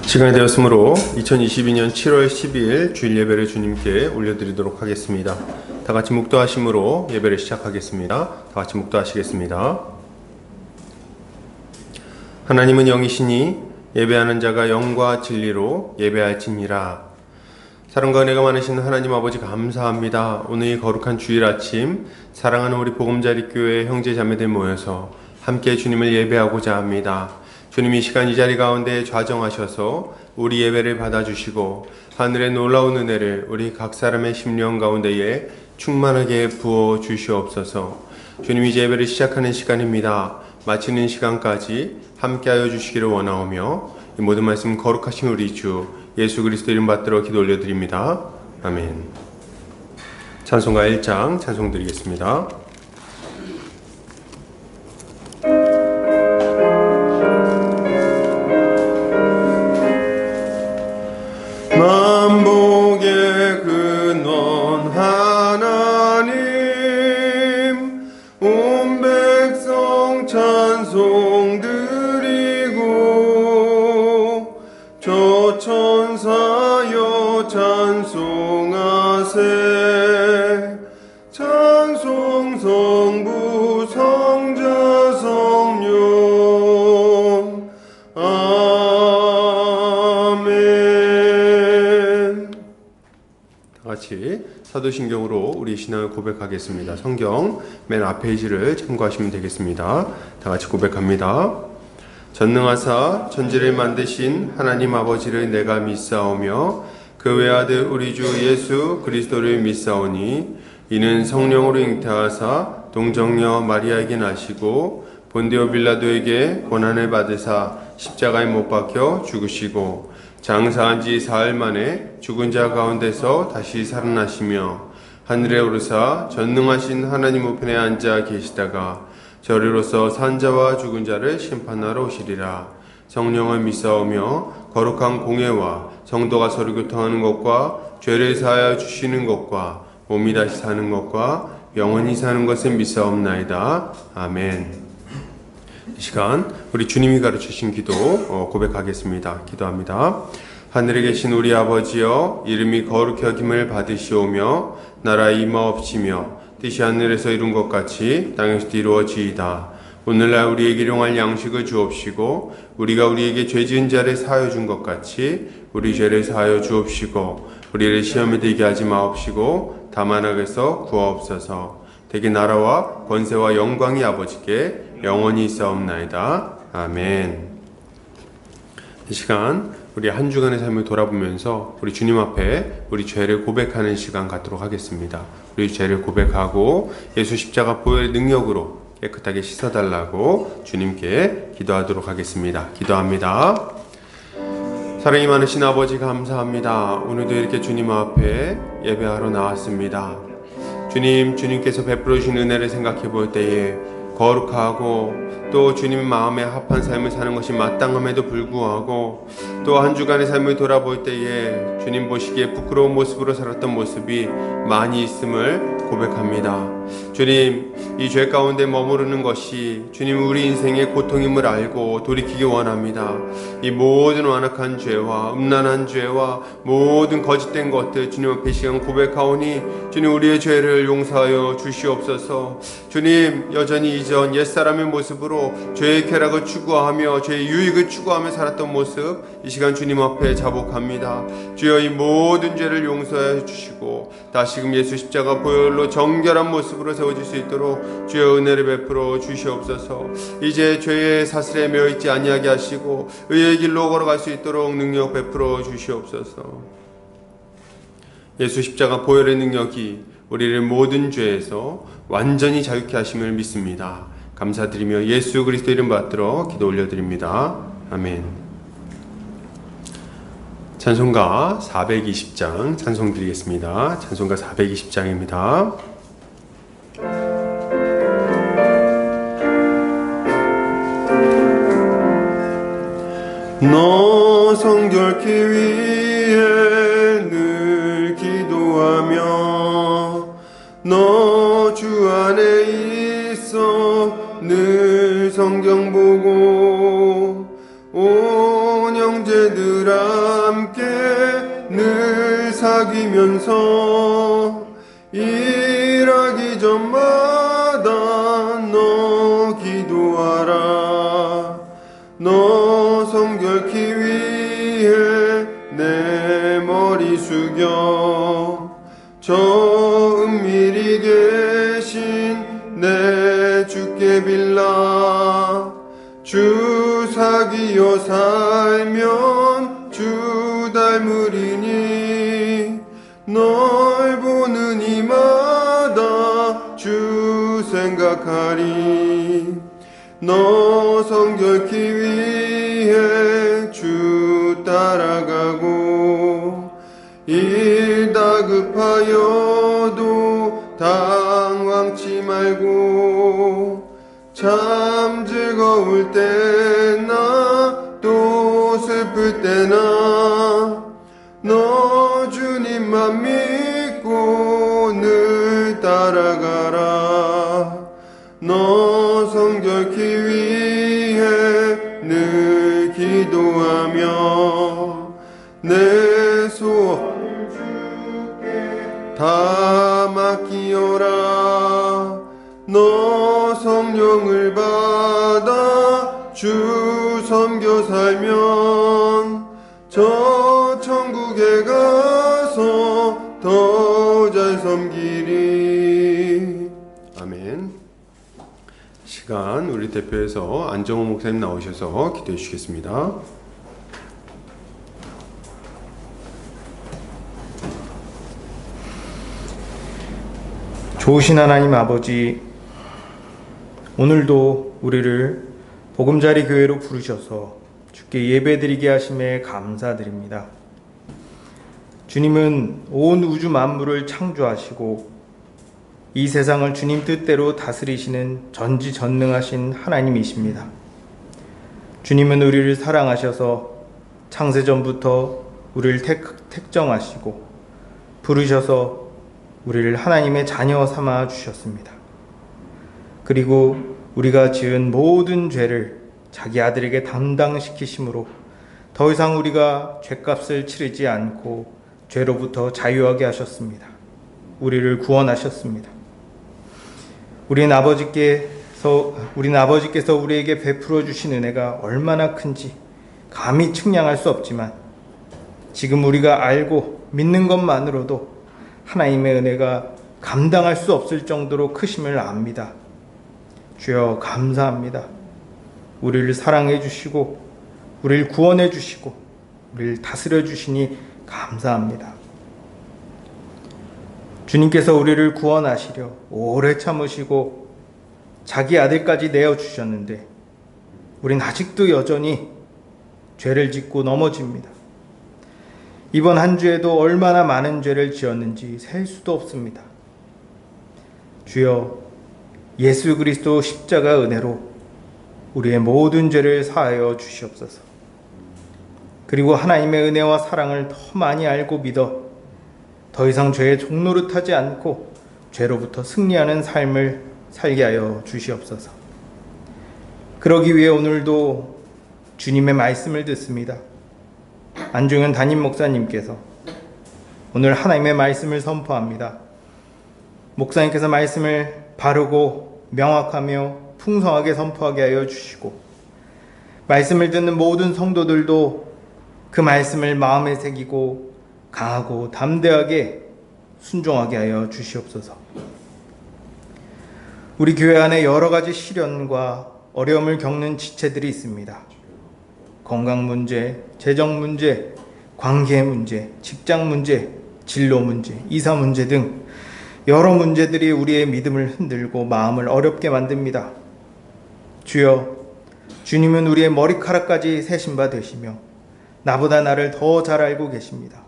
시간이 되었으므로 2022년 7월 12일 주일 예배를 주님께 올려드리도록 하겠습니다. 다 같이 묵도하심으로 예배를 시작하겠습니다. 다 같이 묵도하시겠습니다. 하나님은 영이시니 예배하는 자가 영과 진리로 예배할지니라. 사랑과 은혜가 많으신 하나님 아버지 감사합니다. 오늘 이 거룩한 주일 아침 사랑하는 우리 복음자리교회 형제 자매들 모여서 함께 주님을 예배하고자 합니다. 주님 이 시간 이 자리 가운데 좌정하셔서 우리 예배를 받아주시고 하늘의 놀라운 은혜를 우리 각 사람의 심령 가운데에 충만하게 부어 주시옵소서. 주님 이제 예배를 시작하는 시간입니다. 마치는 시간까지 함께하여 주시기를 원하오며 이 모든 말씀 거룩하신 우리 주 예수 그리스도 이름 받들어 기도 올려드립니다. 아멘. 찬송가 1장 찬송 드리겠습니다. 만복의 근원 하나님 온 백성 찬송 드리고 저 천사여 찬송하세 찬송 성부 성자 성령 같이 사도신경으로 우리 신앙을 고백하겠습니다. 성경 맨 앞 페이지를 참고하시면 되겠습니다. 다 같이 고백합니다. 전능하사 천지를 만드신 하나님 아버지를 내가 믿사오며 그 외아들 우리 주 예수 그리스도를 믿사오니 이는 성령으로 잉태하사 동정녀 마리아에게 나시고 본디오 빌라도에게 고난을 받으사 십자가에 못 박혀 죽으시고 장사한 지 사흘 만에 죽은 자 가운데서 다시 살아나시며 하늘에 오르사 전능하신 하나님 우편에 앉아 계시다가 저리로서 산 자와 죽은 자를 심판하러 오시리라. 성령을 믿사오며 거룩한 공예와 성도가 서로 교통하는 것과 죄를 사하여 주시는 것과 몸이 다시 사는 것과 영원히 사는 것을 믿사옵나이다. 아멘. 이 시간 우리 주님이 가르치신 기도 고백하겠습니다. 기도합니다. 하늘에 계신 우리 아버지여 이름이 거룩히 여김을 받으시오며 나라의 임하옵시며 뜻이 하늘에서 이룬 것 같이 땅에서도 이루어지이다. 오늘날 우리에게 일용할 양식을 주옵시고 우리가 우리에게 죄 지은 자를 사하여 준 것 같이 우리 죄를 사하여 주옵시고 우리를 시험에 들게 하지 마옵시고 다만 악에서 구하옵소서. 대개 나라와 권세와 영광이 아버지께 영원히 있사옵나이다. 아멘. 이 시간 우리 한 주간의 삶을 돌아보면서 우리 주님 앞에 우리 죄를 고백하는 시간 갖도록 하겠습니다. 우리 죄를 고백하고 예수 십자가 보혈의 능력으로 깨끗하게 씻어달라고 주님께 기도하도록 하겠습니다. 기도합니다. 사랑이 많으신 아버지 감사합니다. 오늘도 이렇게 주님 앞에 예배하러 나왔습니다. 주님께서 베풀어 주신 은혜를 생각해 볼 때에 거룩하고 또 주님 마음에 합한 삶을 사는 것이 마땅함에도 불구하고 또 한 주간의 삶을 돌아볼 때에 주님 보시기에 부끄러운 모습으로 살았던 모습이 많이 있음을 고백합니다. 주님, 이 죄 가운데 머무르는 것이 주님 우리 인생의 고통임을 알고 돌이키기 원합니다. 이 모든 완악한 죄와 음란한 죄와 모든 거짓된 것들 주님 앞에 시간 고백하오니 주님 우리의 죄를 용서하여 주시옵소서. 주님 여전히 이전 옛사람의 모습으로 죄의 쾌락을 추구하며 죄의 유익을 추구하며 살았던 모습 이 시간 주님 앞에 자복합니다. 주여 이 모든 죄를 용서해 주시고 다시금 예수 십자가 보혈로 정결한 모습으로 세워질 수 있도록 주여 은혜를 베풀어 주시옵소서. 이제 죄의 사슬에 매어있지 아니하게 하시고 의의 길로 걸어갈 수 있도록 능력 베풀어 주시옵소서. 예수 십자가 보혈의 능력이 우리를 모든 죄에서 완전히 자유케 하심을 믿습니다. 감사드리며 예수 그리스도 이름 받들어 기도 올려드립니다. 아멘. 찬송가 420장 찬송 드리겠습니다. 찬송가 420장입니다. 너 성결케 위해 늘 기도하며 너 주 안에 있어 늘 성경 보고 온 형제들 함께 늘 사귀면서 일하기 전마다 너 기도하라. 너 성결케 위해 내 머리 숙여 저 은밀히 계신 내 주께 빌라. 주 사귀어 살면 주 닮으리니 널 보는 이마다 주 생각하리. 너 성결케 위해 주 따라가고 일 다급하여도 당황치 말고 참 즐거울 때나 또 슬플 때나 너 주님만 믿고 늘 따라가라. 너 성결케 위해 늘 기도하며 내 소원을 주께 다 맡기어라. 너 성령을 받아 주 섬겨 살면 저 천국에 가서 더 잘 섬기리. 아멘. 시간 우리 대표에서 안정호 목사님 나오셔서 기도해 주시겠습니다. 좋으신 하나님 아버지, 오늘도 우리를 보금자리 교회로 부르셔서 주께 예배드리게 하심에 감사드립니다. 주님은 온 우주 만물을 창조하시고 이 세상을 주님 뜻대로 다스리시는 전지전능하신 하나님이십니다. 주님은 우리를 사랑하셔서 창세전부터 우리를 택정하시고 부르셔서 우리를 하나님의 자녀 삼아 주셨습니다. 그리고 우리가 지은 모든 죄를 자기 아들에게 담당시키심으로 더 이상 우리가 죄값을 치르지 않고 죄로부터 자유하게 하셨습니다. 우리를 구원하셨습니다. 우린 아버지께서 우리에게 베풀어 주신 은혜가 얼마나 큰지 감히 측량할 수 없지만 지금 우리가 알고 믿는 것만으로도 하나님의 은혜가 감당할 수 없을 정도로 크심을 압니다. 주여 감사합니다. 우리를 사랑해 주시고 우리를 구원해 주시고 우리를 다스려 주시니 감사합니다. 주님께서 우리를 구원하시려 오래 참으시고 자기 아들까지 내어주셨는데 우린 아직도 여전히 죄를 짓고 넘어집니다. 이번 한 주에도 얼마나 많은 죄를 지었는지 셀 수도 없습니다. 주여, 예수 그리스도 십자가 은혜로 우리의 모든 죄를 사하여 주시옵소서. 그리고 하나님의 은혜와 사랑을 더 많이 알고 믿어 더 이상 죄의 종노릇하지 않고 죄로부터 승리하는 삶을 살게 하여 주시옵소서. 그러기 위해 오늘도 주님의 말씀을 듣습니다. 안중현 담임 목사님께서 오늘 하나님의 말씀을 선포합니다. 목사님께서 말씀을 바르고 명확하며 풍성하게 선포하게 하여 주시고 말씀을 듣는 모든 성도들도 그 말씀을 마음에 새기고 강하고 담대하게 순종하게 하여 주시옵소서. 우리 교회 안에 여러 가지 시련과 어려움을 겪는 지체들이 있습니다. 건강 문제, 재정 문제, 관계 문제, 직장 문제, 진로 문제, 이사 문제 등 여러 문제들이 우리의 믿음을 흔들고 마음을 어렵게 만듭니다. 주여, 주님은 우리의 머리카락까지 세신 바 되시며 나보다 나를 더 잘 알고 계십니다.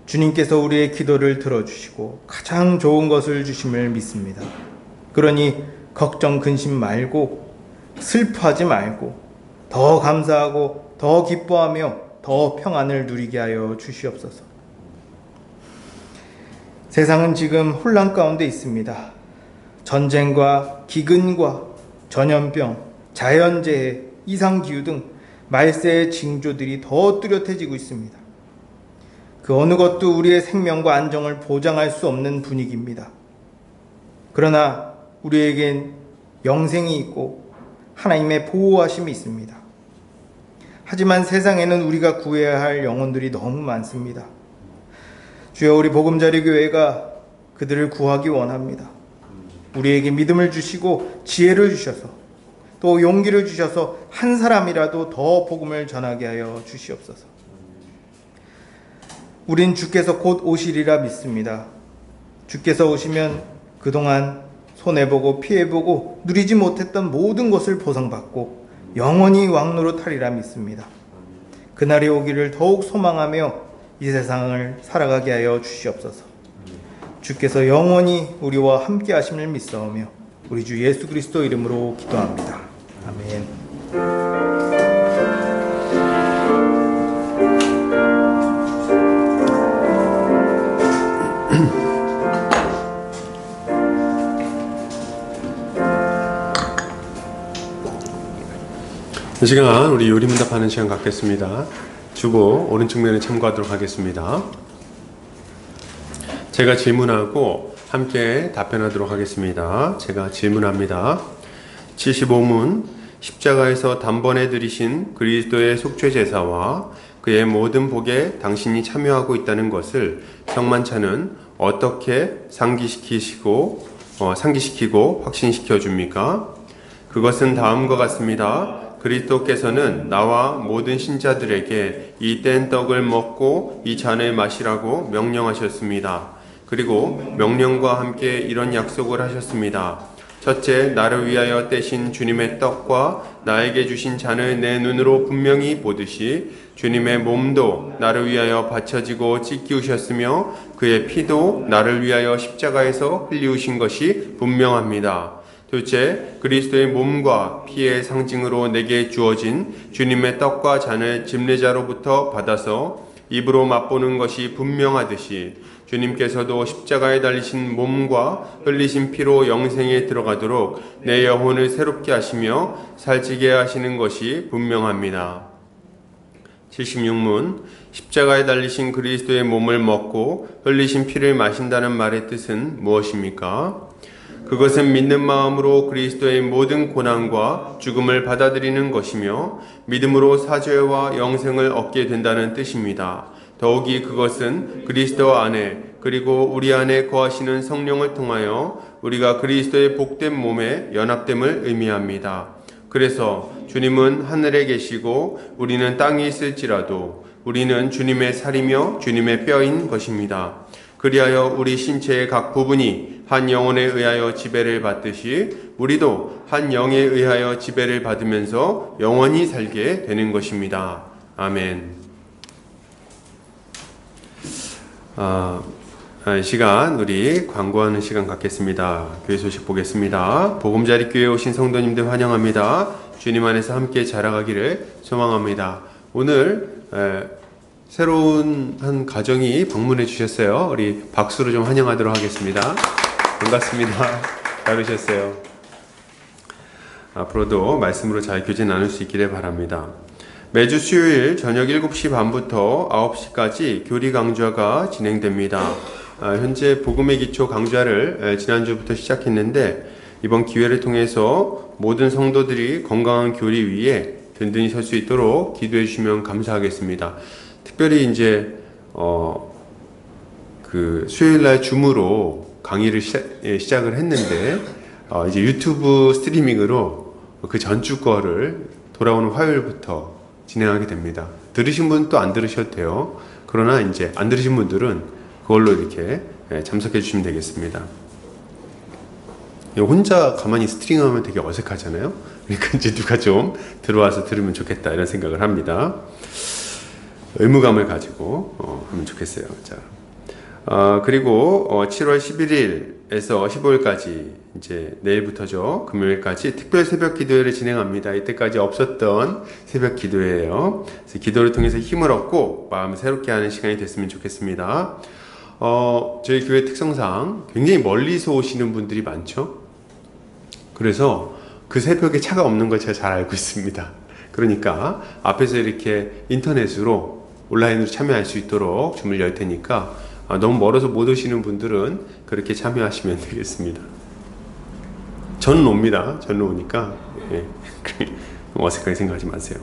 주님께서 우리의 기도를 들어주시고 가장 좋은 것을 주심을 믿습니다. 그러니 걱정 근심 말고 슬퍼하지 말고 더 감사하고 더 기뻐하며 더 평안을 누리게 하여 주시옵소서. 세상은 지금 혼란 가운데 있습니다. 전쟁과 기근과 전염병, 자연재해, 이상기후 등 말세의 징조들이 더 뚜렷해지고 있습니다. 그 어느 것도 우리의 생명과 안정을 보장할 수 없는 분위기입니다. 그러나 우리에겐 영생이 있고 하나님의 보호하심이 있습니다. 하지만 세상에는 우리가 구해야 할 영혼들이 너무 많습니다. 주여, 우리 보금자리 교회가 그들을 구하기 원합니다. 우리에게 믿음을 주시고 지혜를 주셔서 또 용기를 주셔서 한 사람이라도 더 복음을 전하게 하여 주시옵소서. 우린 주께서 곧 오시리라 믿습니다. 주께서 오시면 그동안 손해보고 피해보고 누리지 못했던 모든 것을 보상받고 영원히 왕노로 타리라 믿습니다. 그날이 오기를 더욱 소망하며 이 세상을 살아가게 하여 주시옵소서. 주께서 영원히 우리와 함께 하심을 믿사오며 우리 주 예수 그리스도 이름으로 기도합니다. 아멘. 이 시간 우리 요리문답하는 시간 갖겠습니다. 주보 오른쪽 면에 참고하도록 하겠습니다. 제가 질문하고 함께 답변하도록 하겠습니다. 제가 질문합니다. 75문 십자가에서 단번에 들이신 그리스도의 속죄제사와 그의 모든 복에 당신이 참여하고 있다는 것을 성만찬은 어떻게 상기시키고 확신시켜 줍니까? 그것은 다음과 같습니다. 그리스도께서는 나와 모든 신자들에게 이 뗀 떡을 먹고 이 잔을 마시라고 명령하셨습니다. 그리고 명령과 함께 이런 약속을 하셨습니다. 첫째, 나를 위하여 떼신 주님의 떡과 나에게 주신 잔을 내 눈으로 분명히 보듯이 주님의 몸도 나를 위하여 바쳐지고 찢기우셨으며 그의 피도 나를 위하여 십자가에서 흘리우신 것이 분명합니다. 둘째, 그리스도의 몸과 피의 상징으로 내게 주어진 주님의 떡과 잔을 집례자로부터 받아서 입으로 맛보는 것이 분명하듯이 주님께서도 십자가에 달리신 몸과 흘리신 피로 영생에 들어가도록 내 영혼을 새롭게 하시며 살찌게 하시는 것이 분명합니다. 76문 십자가에 달리신 그리스도의 몸을 먹고 흘리신 피를 마신다는 말의 뜻은 무엇입니까? 그것은 믿는 마음으로 그리스도의 모든 고난과 죽음을 받아들이는 것이며 믿음으로 사죄와 영생을 얻게 된다는 뜻입니다. 더욱이 그것은 그리스도 안에 그리고 우리 안에 거하시는 성령을 통하여 우리가 그리스도의 복된 몸에 연합됨을 의미합니다. 그래서 주님은 하늘에 계시고 우리는 땅에 있을지라도 우리는 주님의 살이며 주님의 뼈인 것입니다. 그리하여 우리 신체의 각 부분이 한 영혼에 의하여 지배를 받듯이 우리도 한 영에 의하여 지배를 받으면서 영원히 살게 되는 것입니다. 아멘. 이 시간 우리 광고하는 시간 갖겠습니다. 교회 소식 보겠습니다. 보금자리 교회에 오신 성도님들 환영합니다. 주님 안에서 함께 자라가기를 소망합니다. 오늘 새로운 한 가정이 방문해 주셨어요. 우리 박수로 좀 환영하도록 하겠습니다. 반갑습니다. 잘 오셨어요. 앞으로도 말씀으로 잘 교제 나눌 수 있기를 바랍니다. 매주 수요일 저녁 7시 반부터 9시까지 교리 강좌가 진행됩니다. 현재 복음의 기초 강좌를 지난주부터 시작했는데 이번 기회를 통해서 모든 성도들이 건강한 교리 위에 든든히 설 수 있도록 기도해 주시면 감사하겠습니다. 특별히 이제 그 수요일날 줌으로 강의를 시작을 했는데 이제 유튜브 스트리밍으로 그 전주 거를 돌아오는 화요일부터 진행하게 됩니다. 들으신 분 또 안 들으셔도 돼요. 그러나 이제 안 들으신 분들은 그걸로 이렇게 참석해 주시면 되겠습니다. 혼자 가만히 스트리밍하면 되게 어색하잖아요. 그러니까 이제 누가 좀 들어와서 들으면 좋겠다 이런 생각을 합니다. 의무감을 가지고 하면 좋겠어요. 자, 그리고 7월 11일에서 15일까지 이제 내일부터죠. 금요일까지 특별 새벽 기도회를 진행합니다. 이때까지 없었던 새벽 기도회예요. 그래서 기도를 통해서 힘을 얻고 마음을 새롭게 하는 시간이 됐으면 좋겠습니다. 저희 교회 특성상 굉장히 멀리서 오시는 분들이 많죠. 그래서 그 새벽에 차가 없는 걸 제가 잘 알고 있습니다. 그러니까 앞에서 이렇게 인터넷으로 온라인으로 참여할 수 있도록 주문을 열 테니까 너무 멀어서 못 오시는 분들은 그렇게 참여하시면 되겠습니다. 저는 옵니다. 저는 오니까 어색하게 생각하지 마세요.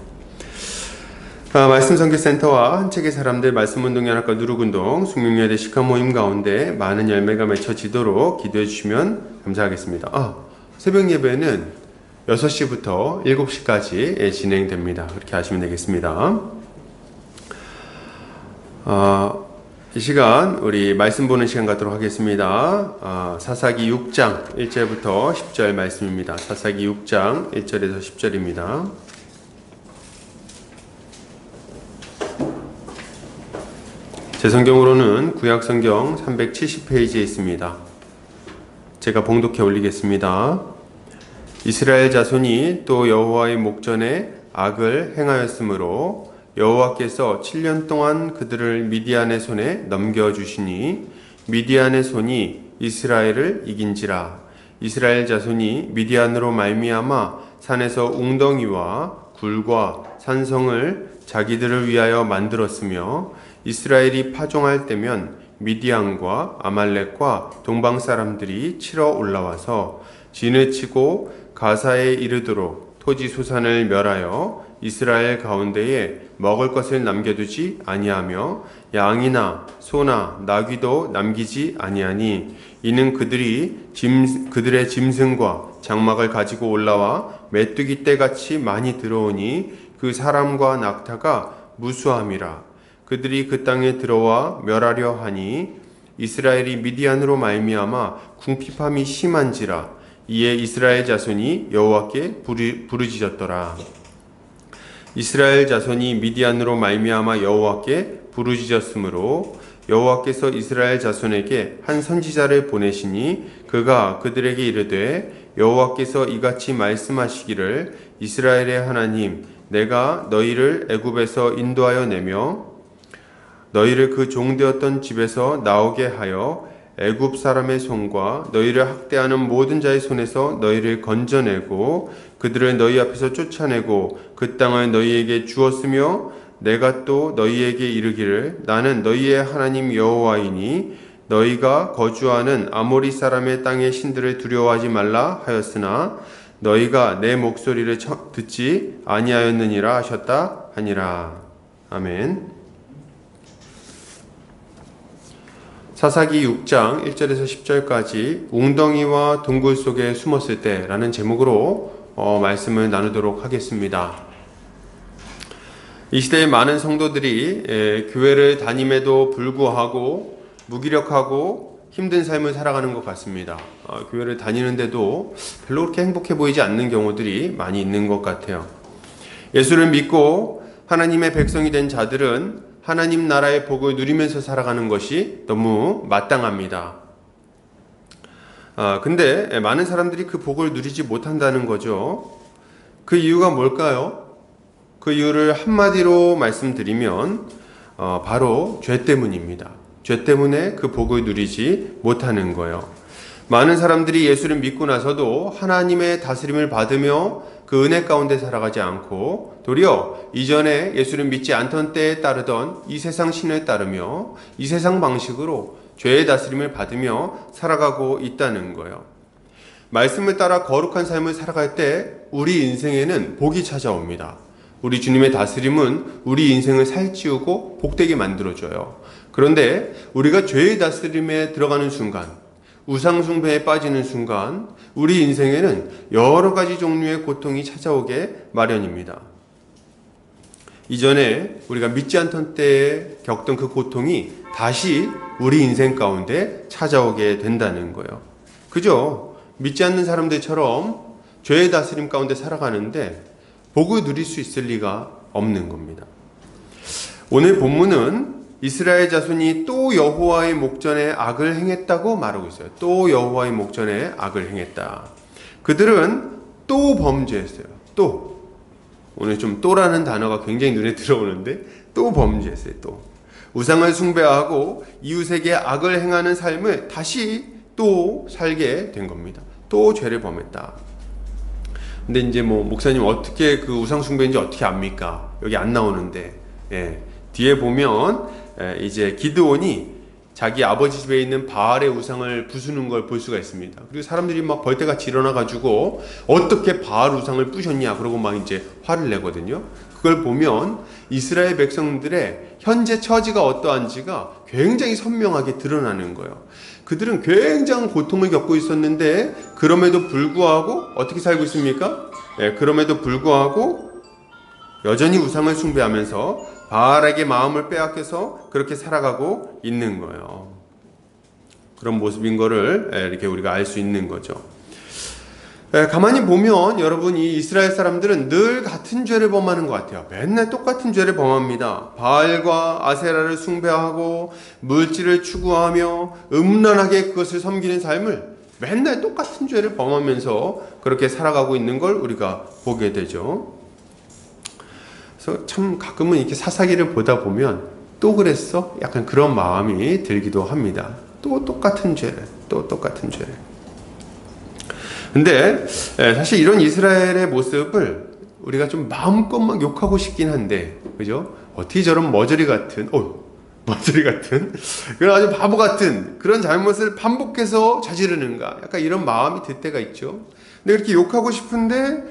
말씀 선교센터와 한책의 사람들 말씀운동 연합과 누룩운동 숙명여대 시카모임 가운데 많은 열매가 맺혀지도록 기도해 주시면 감사하겠습니다. 새벽 예배는 6시부터 7시까지 진행됩니다. 그렇게 하시면 되겠습니다. 이 시간 우리 말씀 보는 시간 갖도록 하겠습니다. 사사기 6장 1절부터 10절 말씀입니다. 사사기 6장 1절에서 10절입니다. 제 성경으로는 구약성경 370페이지에 있습니다. 제가 봉독해 올리겠습니다. 이스라엘 자손이 또 여호와의 목전에 악을 행하였으므로 여호와께서 7년 동안 그들을 미디안의 손에 넘겨주시니 미디안의 손이 이스라엘을 이긴지라. 이스라엘 자손이 미디안으로 말미암아 산에서 웅덩이와 굴과 산성을 자기들을 위하여 만들었으며 이스라엘이 파종할 때면 미디안과 아말렉과 동방 사람들이 치러 올라와서 진을 치고 가사에 이르도록 토지 수산을 멸하여 이스라엘 가운데에 먹을 것을 남겨두지 아니하며 양이나 소나 나귀도 남기지 아니하니 이는 그들의 짐승과 장막을 가지고 올라와 메뚜기 떼같이 많이 들어오니 그 사람과 낙타가 무수함이라. 그들이 그 땅에 들어와 멸하려 하니 이스라엘이 미디안으로 말미암아 궁핍함이 심한지라. 이에 이스라엘 자손이 여호와께 부르짖었더라. 이스라엘 자손이 미디안으로 말미암아 여호와께 부르짖었으므로 여호와께서 이스라엘 자손에게 한 선지자를 보내시니 그가 그들에게 이르되 여호와께서 이같이 말씀하시기를 이스라엘의 하나님 내가 너희를 애굽에서 인도하여 내며 너희를 그 종되었던 집에서 나오게 하여 애굽 사람의 손과 너희를 학대하는 모든 자의 손에서 너희를 건져내고 그들을 너희 앞에서 쫓아내고 그 땅을 너희에게 주었으며 내가 또 너희에게 이르기를 나는 너희의 하나님 여호와이니 너희가 거주하는 아모리 사람의 땅의 신들을 두려워하지 말라 하였으나 너희가 내 목소리를 듣지 아니하였느니라 하셨다 하니라. 아멘. 사사기 6장 1절에서 10절까지 웅덩이와 동굴 속에 숨었을 때라는 제목으로 말씀을 나누도록 하겠습니다. 이 시대에 많은 성도들이 교회를 다님에도 불구하고 무기력하고 힘든 삶을 살아가는 것 같습니다. 교회를 다니는데도 별로 그렇게 행복해 보이지 않는 경우들이 많이 있는 것 같아요. 예수를 믿고 하나님의 백성이 된 자들은 하나님 나라의 복을 누리면서 살아가는 것이 너무 마땅합니다. 근데 많은 사람들이 그 복을 누리지 못한다는 거죠. 그 이유가 뭘까요? 그 이유를 한마디로 말씀드리면 바로 죄 때문입니다. 죄 때문에 그 복을 누리지 못하는 거예요. 많은 사람들이 예수를 믿고 나서도 하나님의 다스림을 받으며 그 은혜 가운데 살아가지 않고 도리어 이전에 예수를 믿지 않던 때에 따르던 이 세상 신을 따르며 이 세상 방식으로 죄의 다스림을 받으며 살아가고 있다는 거예요. 말씀을 따라 거룩한 삶을 살아갈 때 우리 인생에는 복이 찾아옵니다. 우리 주님의 다스림은 우리 인생을 살찌우고 복되게 만들어줘요. 그런데 우리가 죄의 다스림에 들어가는 순간 우상숭배에 빠지는 순간 우리 인생에는 여러 가지 종류의 고통이 찾아오게 마련입니다. 이전에 우리가 믿지 않던 때에 겪던 그 고통이 다시 우리 인생 가운데 찾아오게 된다는 거예요. 그죠? 믿지 않는 사람들처럼 죄의 다스림 가운데 살아가는데 복을 누릴 수 있을 리가 없는 겁니다. 오늘 본문은 이스라엘 자손이 또 여호와의 목전에 악을 행했다고 말하고 있어요. 또 여호와의 목전에 악을 행했다. 그들은 또 범죄했어요. 또. 오늘 좀 또라는 단어가 굉장히 눈에 들어오는데 또 범죄했어요. 또. 우상을 숭배하고 이웃에게 악을 행하는 삶을 다시 또 살게 된 겁니다. 또 죄를 범했다. 근데 이제 뭐 목사님 어떻게 그 우상 숭배인지 어떻게 압니까? 여기 안 나오는데, 예, 뒤에 보면 이제 기드온이 자기 아버지 집에 있는 바알의 우상을 부수는 걸 볼 수가 있습니다. 그리고 사람들이 막 벌떼같이 일어나가지고 어떻게 바알 우상을 부셨냐 그러고 막 이제 화를 내거든요. 그걸 보면 이스라엘 백성들의 현재 처지가 어떠한지가 굉장히 선명하게 드러나는 거예요. 그들은 굉장한 고통을 겪고 있었는데 그럼에도 불구하고 어떻게 살고 있습니까? 그럼에도 불구하고 여전히 우상을 숭배하면서 바알에게 마음을 빼앗겨서 그렇게 살아가고 있는 거예요. 그런 모습인 거를 이렇게 우리가 알 수 있는 거죠. 가만히 보면 여러분, 이 이스라엘 사람들은 늘 같은 죄를 범하는 것 같아요. 맨날 똑같은 죄를 범합니다. 바알과 아세라를 숭배하고 물질을 추구하며 음란하게 그것을 섬기는 삶을 맨날 똑같은 죄를 범하면서 그렇게 살아가고 있는 걸 우리가 보게 되죠. 그래서 참 가끔은 이렇게 사사기를 보다 보면 또 그랬어? 약간 그런 마음이 들기도 합니다. 또 똑같은 죄를, 또 똑같은 죄를. 근데 사실 이런 이스라엘의 모습을 우리가 좀 마음껏 막 욕하고 싶긴 한데, 그죠? 어떻게 저런 머저리 같은 그런 아주 바보 같은 그런 잘못을 반복해서 저지르는가, 약간 이런 마음이 들 때가 있죠. 근데 그렇게 욕하고 싶은데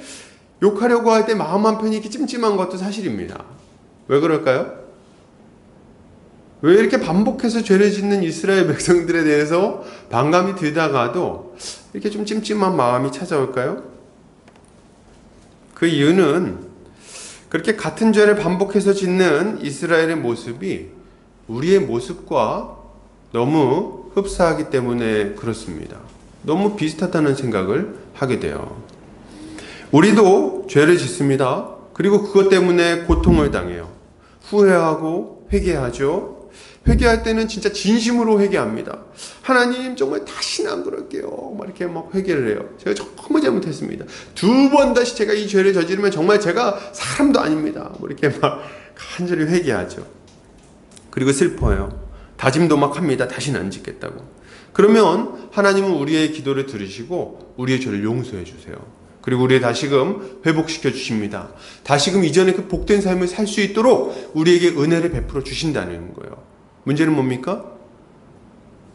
욕하려고 할 때 마음 한편이 이렇게 찜찜한 것도 사실입니다. 왜 그럴까요? 왜 이렇게 반복해서 죄를 짓는 이스라엘 백성들에 대해서 반감이 들다가도 이렇게 좀 찜찜한 마음이 찾아올까요? 그 이유는 그렇게 같은 죄를 반복해서 짓는 이스라엘의 모습이 우리의 모습과 너무 흡사하기 때문에 그렇습니다. 너무 비슷하다는 생각을 하게 돼요. 우리도 죄를 짓습니다. 그리고 그것 때문에 고통을 당해요. 후회하고 회개하죠. 회개할 때는 진짜 진심으로 회개합니다. 하나님, 정말 다시는 안 그럴게요. 막 이렇게 막 회개를 해요. 제가 정말 잘못했습니다. 2번 다시 제가 이 죄를 저지르면 정말 제가 사람도 아닙니다. 뭐 이렇게 막 간절히 회개하죠. 그리고 슬퍼요. 다짐도 막 합니다. 다시는 안 짓겠다고. 그러면 하나님은 우리의 기도를 들으시고 우리의 죄를 용서해 주세요. 그리고 우리의 다시금 회복시켜 주십니다. 다시금 이전에 그 복된 삶을 살 수 있도록 우리에게 은혜를 베풀어 주신다는 거예요. 문제는 뭡니까?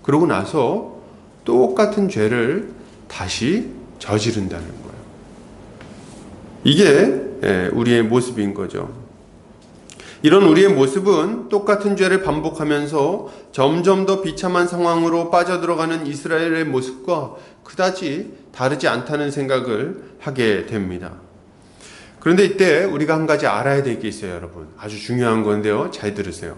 그러고 나서 똑같은 죄를 다시 저지른다는 거예요. 이게 우리의 모습인 거죠. 이런 우리의 모습은 똑같은 죄를 반복하면서 점점 더 비참한 상황으로 빠져들어가는 이스라엘의 모습과 그다지 다르지 않다는 생각을 하게 됩니다. 그런데 이때 우리가 한 가지 알아야 될 게 있어요, 여러분. 아주 중요한 건데요. 잘 들으세요.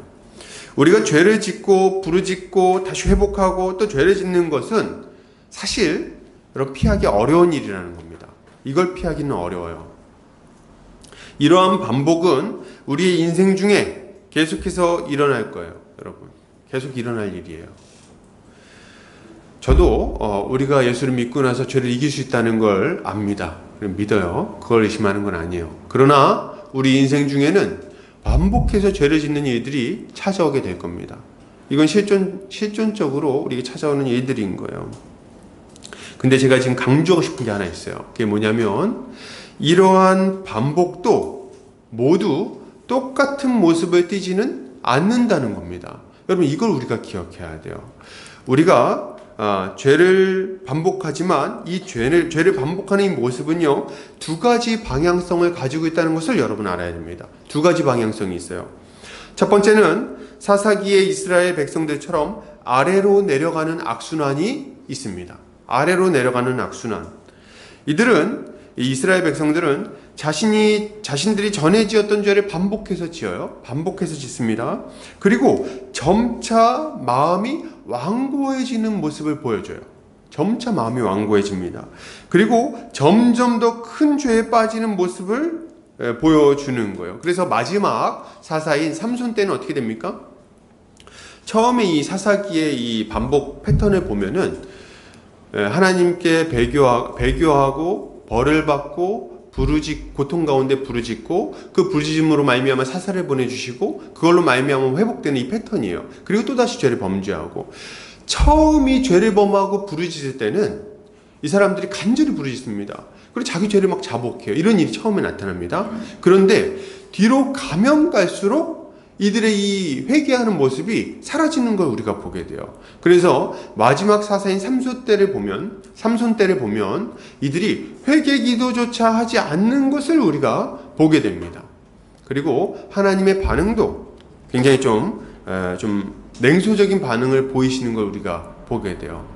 우리가 죄를 짓고 부르짖고 다시 회복하고 또 죄를 짓는 것은 사실 여러분 피하기 어려운 일이라는 겁니다. 이걸 피하기는 어려워요. 이러한 반복은 우리의 인생 중에 계속해서 일어날 거예요, 여러분. 계속 일어날 일이에요. 저도 우리가 예수를 믿고 나서 죄를 이길 수 있다는 걸 압니다. 믿어요. 그걸 의심하는 건 아니에요. 그러나 우리 인생 중에는 반복해서 죄를 짓는 일들이 찾아오게 될 겁니다. 이건 실존적으로 우리에게 찾아오는 일들인 거예요. 근데 제가 지금 강조하고 싶은 게 하나 있어요. 그게 뭐냐면 이러한 반복도 모두 똑같은 모습을 띠지는 않는다는 겁니다. 여러분, 이걸 우리가 기억해야 돼요. 우리가 죄를 반복하지만 이 죄를 반복하는 이 모습은요, 두 가지 방향성을 가지고 있다는 것을 여러분 알아야 됩니다. 두 가지 방향성이 있어요. 첫 번째는 사사기의 이스라엘 백성들처럼 아래로 내려가는 악순환이 있습니다. 아래로 내려가는 악순환. 이 이스라엘 백성들은 자신들이 전에 지었던 죄를 반복해서 지어요. 반복해서 짓습니다. 그리고 점차 마음이 완고해지는 모습을 보여줘요. 점차 마음이 완고해집니다. 그리고 점점 더 큰 죄에 빠지는 모습을 보여주는 거예요. 그래서 마지막 사사인 삼손 때는 어떻게 됩니까? 처음에 이 사사기의 이 반복 패턴을 보면은 하나님께 배교하고 벌을 받고 고통 가운데 부르짖고 그 부르짖음으로 말미암아 사사를 보내주시고 그걸로 말미암아 회복되는 이 패턴이에요. 그리고 또다시 죄를 범죄하고, 처음이 죄를 범하고 부르짖을 때는 이 사람들이 간절히 부르짖습니다. 그리고 자기 죄를 막 자복해요. 이런 일이 처음에 나타납니다. 그런데 뒤로 가면 갈수록 이들의 이 회개하는 모습이 사라지는 걸 우리가 보게 돼요. 그래서 마지막 사사인 삼손 때를 보면 이들이 회개 기도조차 하지 않는 것을 우리가 보게 됩니다. 그리고 하나님의 반응도 굉장히 좀 냉소적인 반응을 보이시는 걸 우리가 보게 돼요.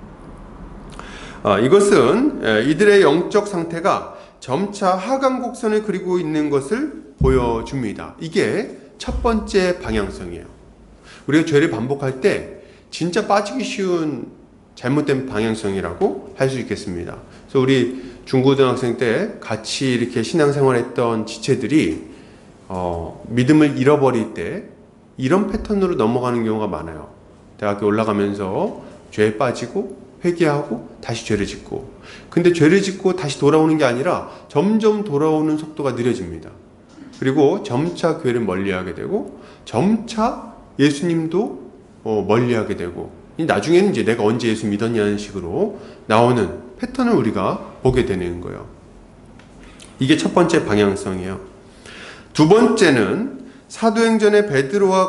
이것은 이들의 영적 상태가 점차 하강 곡선을 그리고 있는 것을 보여줍니다. 이게 첫 번째 방향성이에요. 우리가 죄를 반복할 때 진짜 빠지기 쉬운 잘못된 방향성이라고 할 수 있겠습니다. 그래서 우리 중고등학생 때 같이 이렇게 신앙생활했던 지체들이 믿음을 잃어버릴 때 이런 패턴으로 넘어가는 경우가 많아요. 대학교 올라가면서 죄에 빠지고 회개하고 다시 죄를 짓고, 근데 죄를 짓고 다시 돌아오는 게 아니라 점점 돌아오는 속도가 느려집니다. 그리고 점차 교회를 멀리하게 되고 점차 예수님도 멀리하게 되고, 나중에는 이제 내가 언제 예수 믿었냐는 식으로 나오는 패턴을 우리가 보게 되는 거예요. 이게 첫 번째 방향성이에요. 두 번째는 사도행전의 베드로와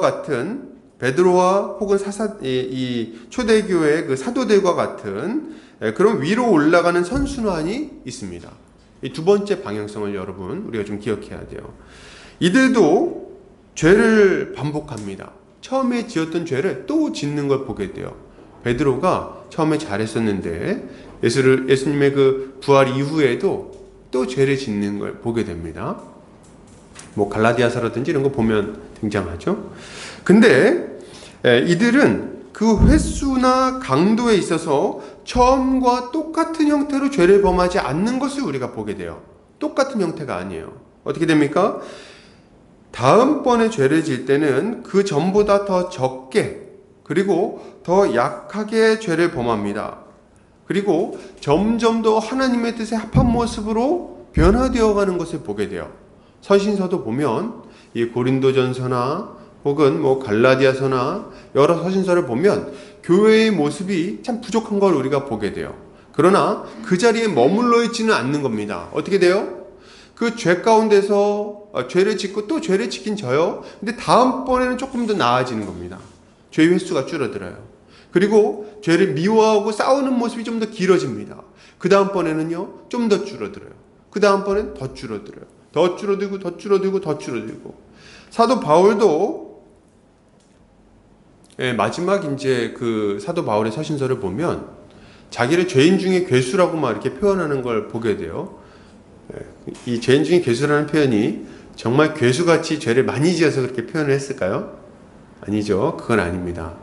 혹은 이 초대교회의 그 사도들과 같은 그런 위로 올라가는 선순환이 있습니다. 이 두 번째 방향성을 여러분 우리가 좀 기억해야 돼요. 이들도 죄를 반복합니다. 처음에 지었던 죄를 또 짓는 걸 보게 돼요. 베드로가 처음에 잘했었는데 예수님의 그 부활 이후에도 또 죄를 짓는 걸 보게 됩니다. 뭐 갈라디아서라든지 이런 거 보면 등장하죠. 근데 이들은 그 횟수나 강도에 있어서 처음과 똑같은 형태로 죄를 범하지 않는 것을 우리가 보게 돼요. 똑같은 형태가 아니에요. 어떻게 됩니까? 다음번에 죄를 질 때는 그 전보다 더 적게 그리고 더 약하게 죄를 범합니다. 그리고 점점 더 하나님의 뜻에 합한 모습으로 변화되어 가는 것을 보게 돼요. 서신서도 보면 이 고린도전서나 혹은 뭐 갈라디아서나 여러 서신서를 보면 교회의 모습이 참 부족한 걸 우리가 보게 돼요. 그러나 그 자리에 머물러 있지는 않는 겁니다. 어떻게 돼요? 그 죄 가운데서 죄를 짓고 또 죄를 짓긴 져요. 근데 다음번에는 조금 더 나아지는 겁니다. 죄의 횟수가 줄어들어요. 그리고 죄를 미워하고 싸우는 모습이 좀 더 길어집니다. 그 다음번에는요 좀 더 줄어들어요. 그 다음번에는 더 줄어들어요. 더 줄어들고 더 줄어들고 더 줄어들고. 사도 바울도 마지막 이제 그 사도 바울의 서신서를 보면 자기를 죄인 중에 괴수라고 막 이렇게 표현하는 걸 보게 돼요. 이 죄인 중에 괴수라는 표현이 정말 괴수같이 죄를 많이 지어서 그렇게 표현을 했을까요? 아니죠. 그건 아닙니다.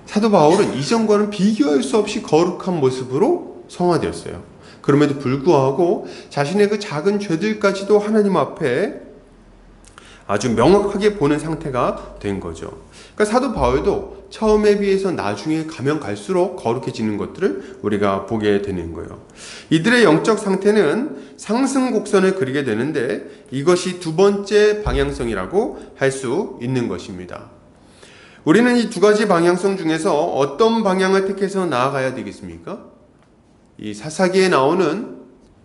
사도 바울은 이전과는 비교할 수 없이 거룩한 모습으로 성화되었어요. 그럼에도 불구하고 자신의 그 작은 죄들까지도 하나님 앞에 아주 명확하게 보는 상태가 된 거죠. 그러니까 사도 바울도 처음에 비해서 나중에 가면 갈수록 거룩해지는 것들을 우리가 보게 되는 거예요. 이들의 영적 상태는 상승 곡선을 그리게 되는데 이것이 두 번째 방향성이라고 할 수 있는 것입니다. 우리는 이 두 가지 방향성 중에서 어떤 방향을 택해서 나아가야 되겠습니까? 이 사사기에 나오는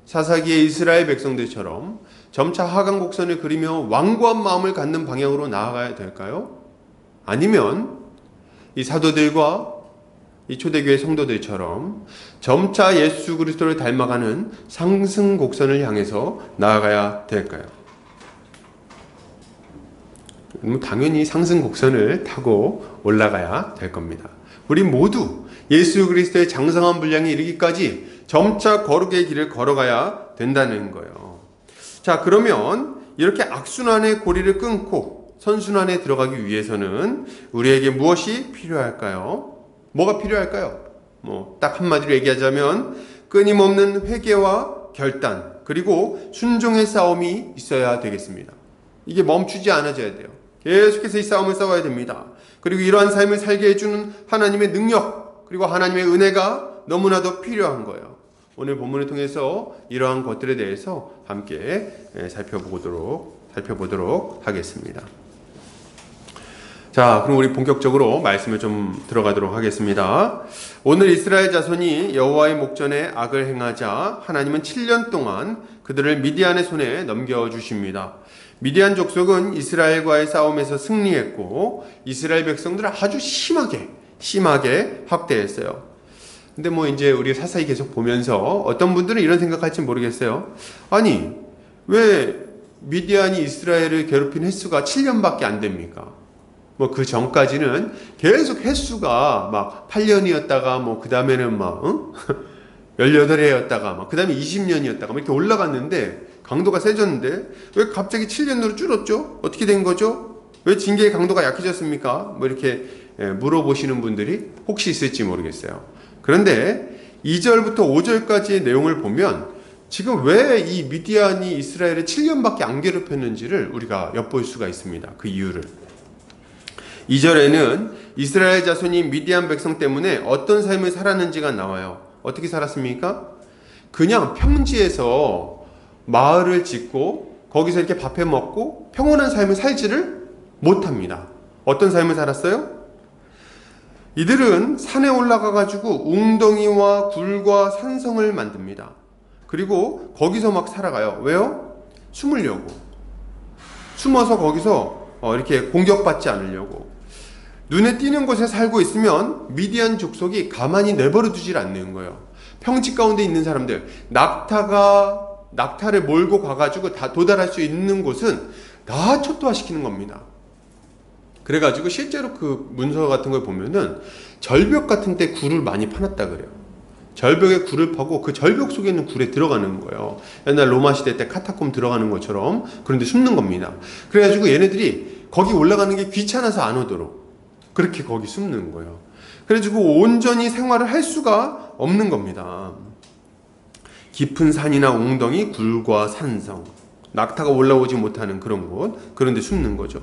사사기의 이스라엘 백성들처럼 점차 하강 곡선을 그리며 완고한 마음을 갖는 방향으로 나아가야 될까요? 아니면 이 사도들과 이 초대교회 성도들처럼 점차 예수 그리스도를 닮아가는 상승 곡선을 향해서 나아가야 될까요? 당연히 상승 곡선을 타고 올라가야 될 겁니다. 우리 모두 예수 그리스도의 장성한 분량에 이르기까지 점차 거룩의 길을 걸어가야 된다는 거예요. 자, 그러면 이렇게 악순환의 고리를 끊고 선순환에 들어가기 위해서는 우리에게 무엇이 필요할까요? 뭐가 필요할까요? 딱 한마디로 얘기하자면 끊임없는 회개와 결단 그리고 순종의 싸움이 있어야 되겠습니다. 이게 멈추지 않아져야 돼요. 계속해서 이 싸움을 싸워야 됩니다. 그리고 이러한 삶을 살게 해주는 하나님의 능력 그리고 하나님의 은혜가 너무나도 필요한 거예요. 오늘 본문을 통해서 이러한 것들에 대해서 함께 살펴보도록 하겠습니다. 자, 그럼 우리 본격적으로 말씀을 좀 들어가도록 하겠습니다. 오늘 이스라엘 자손이 여호와의 목전에 악을 행하자 하나님은 7년 동안 그들을 미디안의 손에 넘겨주십니다. 미디안 족속은 이스라엘과의 싸움에서 승리했고 이스라엘 백성들을 아주 심하게 학대했어요. 근데 뭐 이제 우리 사사히 계속 보면서 어떤 분들은 이런 생각할지 모르겠어요. 아니, 왜 미디안이 이스라엘을 괴롭힌 횟수가 7년밖에 안 됩니까? 뭐 그 전까지는 계속 횟수가 막 8년이었다가 뭐 그 다음에는 막 18회였다가 막 그 다음에 20년이었다가 막 이렇게 올라갔는데 강도가 세졌는데 왜 갑자기 7년으로 줄었죠? 어떻게 된 거죠? 왜 징계의 강도가 약해졌습니까? 뭐 이렇게 물어보시는 분들이 혹시 있을지 모르겠어요. 그런데 2절부터 5절까지의 내용을 보면 지금 왜 이 미디안이 이스라엘을 7년밖에 안 괴롭혔는지를 우리가 엿볼 수가 있습니다. 그 이유를. 2절에는 이스라엘 자손이 미디안 백성 때문에 어떤 삶을 살았는지가 나와요. 어떻게 살았습니까? 그냥 평지에서 마을을 짓고 거기서 이렇게 밥해 먹고 평온한 삶을 살지를 못합니다. 어떤 삶을 살았어요? 이들은 산에 올라가 가지고 웅덩이와 굴과 산성을 만듭니다. 그리고 거기서 막 살아가요. 왜요? 숨으려고. 숨어서 거기서 이렇게 공격받지 않으려고. 눈에 띄는 곳에 살고 있으면 미디안 족속이 가만히 내버려 두질 않는 거예요. 평지 가운데 있는 사람들, 낙타를 몰고 가가지고 다 도달할 수 있는 곳은 다 초토화시키는 겁니다. 그래가지고 실제로 그 문서 같은 걸 보면은 절벽 같은 데 굴을 많이 파놨다 그래요. 절벽에 굴을 파고 그 절벽 속에 있는 굴에 들어가는 거예요. 옛날 로마 시대 때 카타콤 들어가는 것처럼 그런데 숨는 겁니다. 그래가지고 얘네들이 거기 올라가는 게 귀찮아서 안 오도록 그렇게 거기 숨는 거예요. 그래가지고 온전히 생활을 할 수가 없는 겁니다. 깊은 산이나 웅덩이, 굴과 산성, 낙타가 올라오지 못하는 그런 곳, 그런 데 숨는 거죠.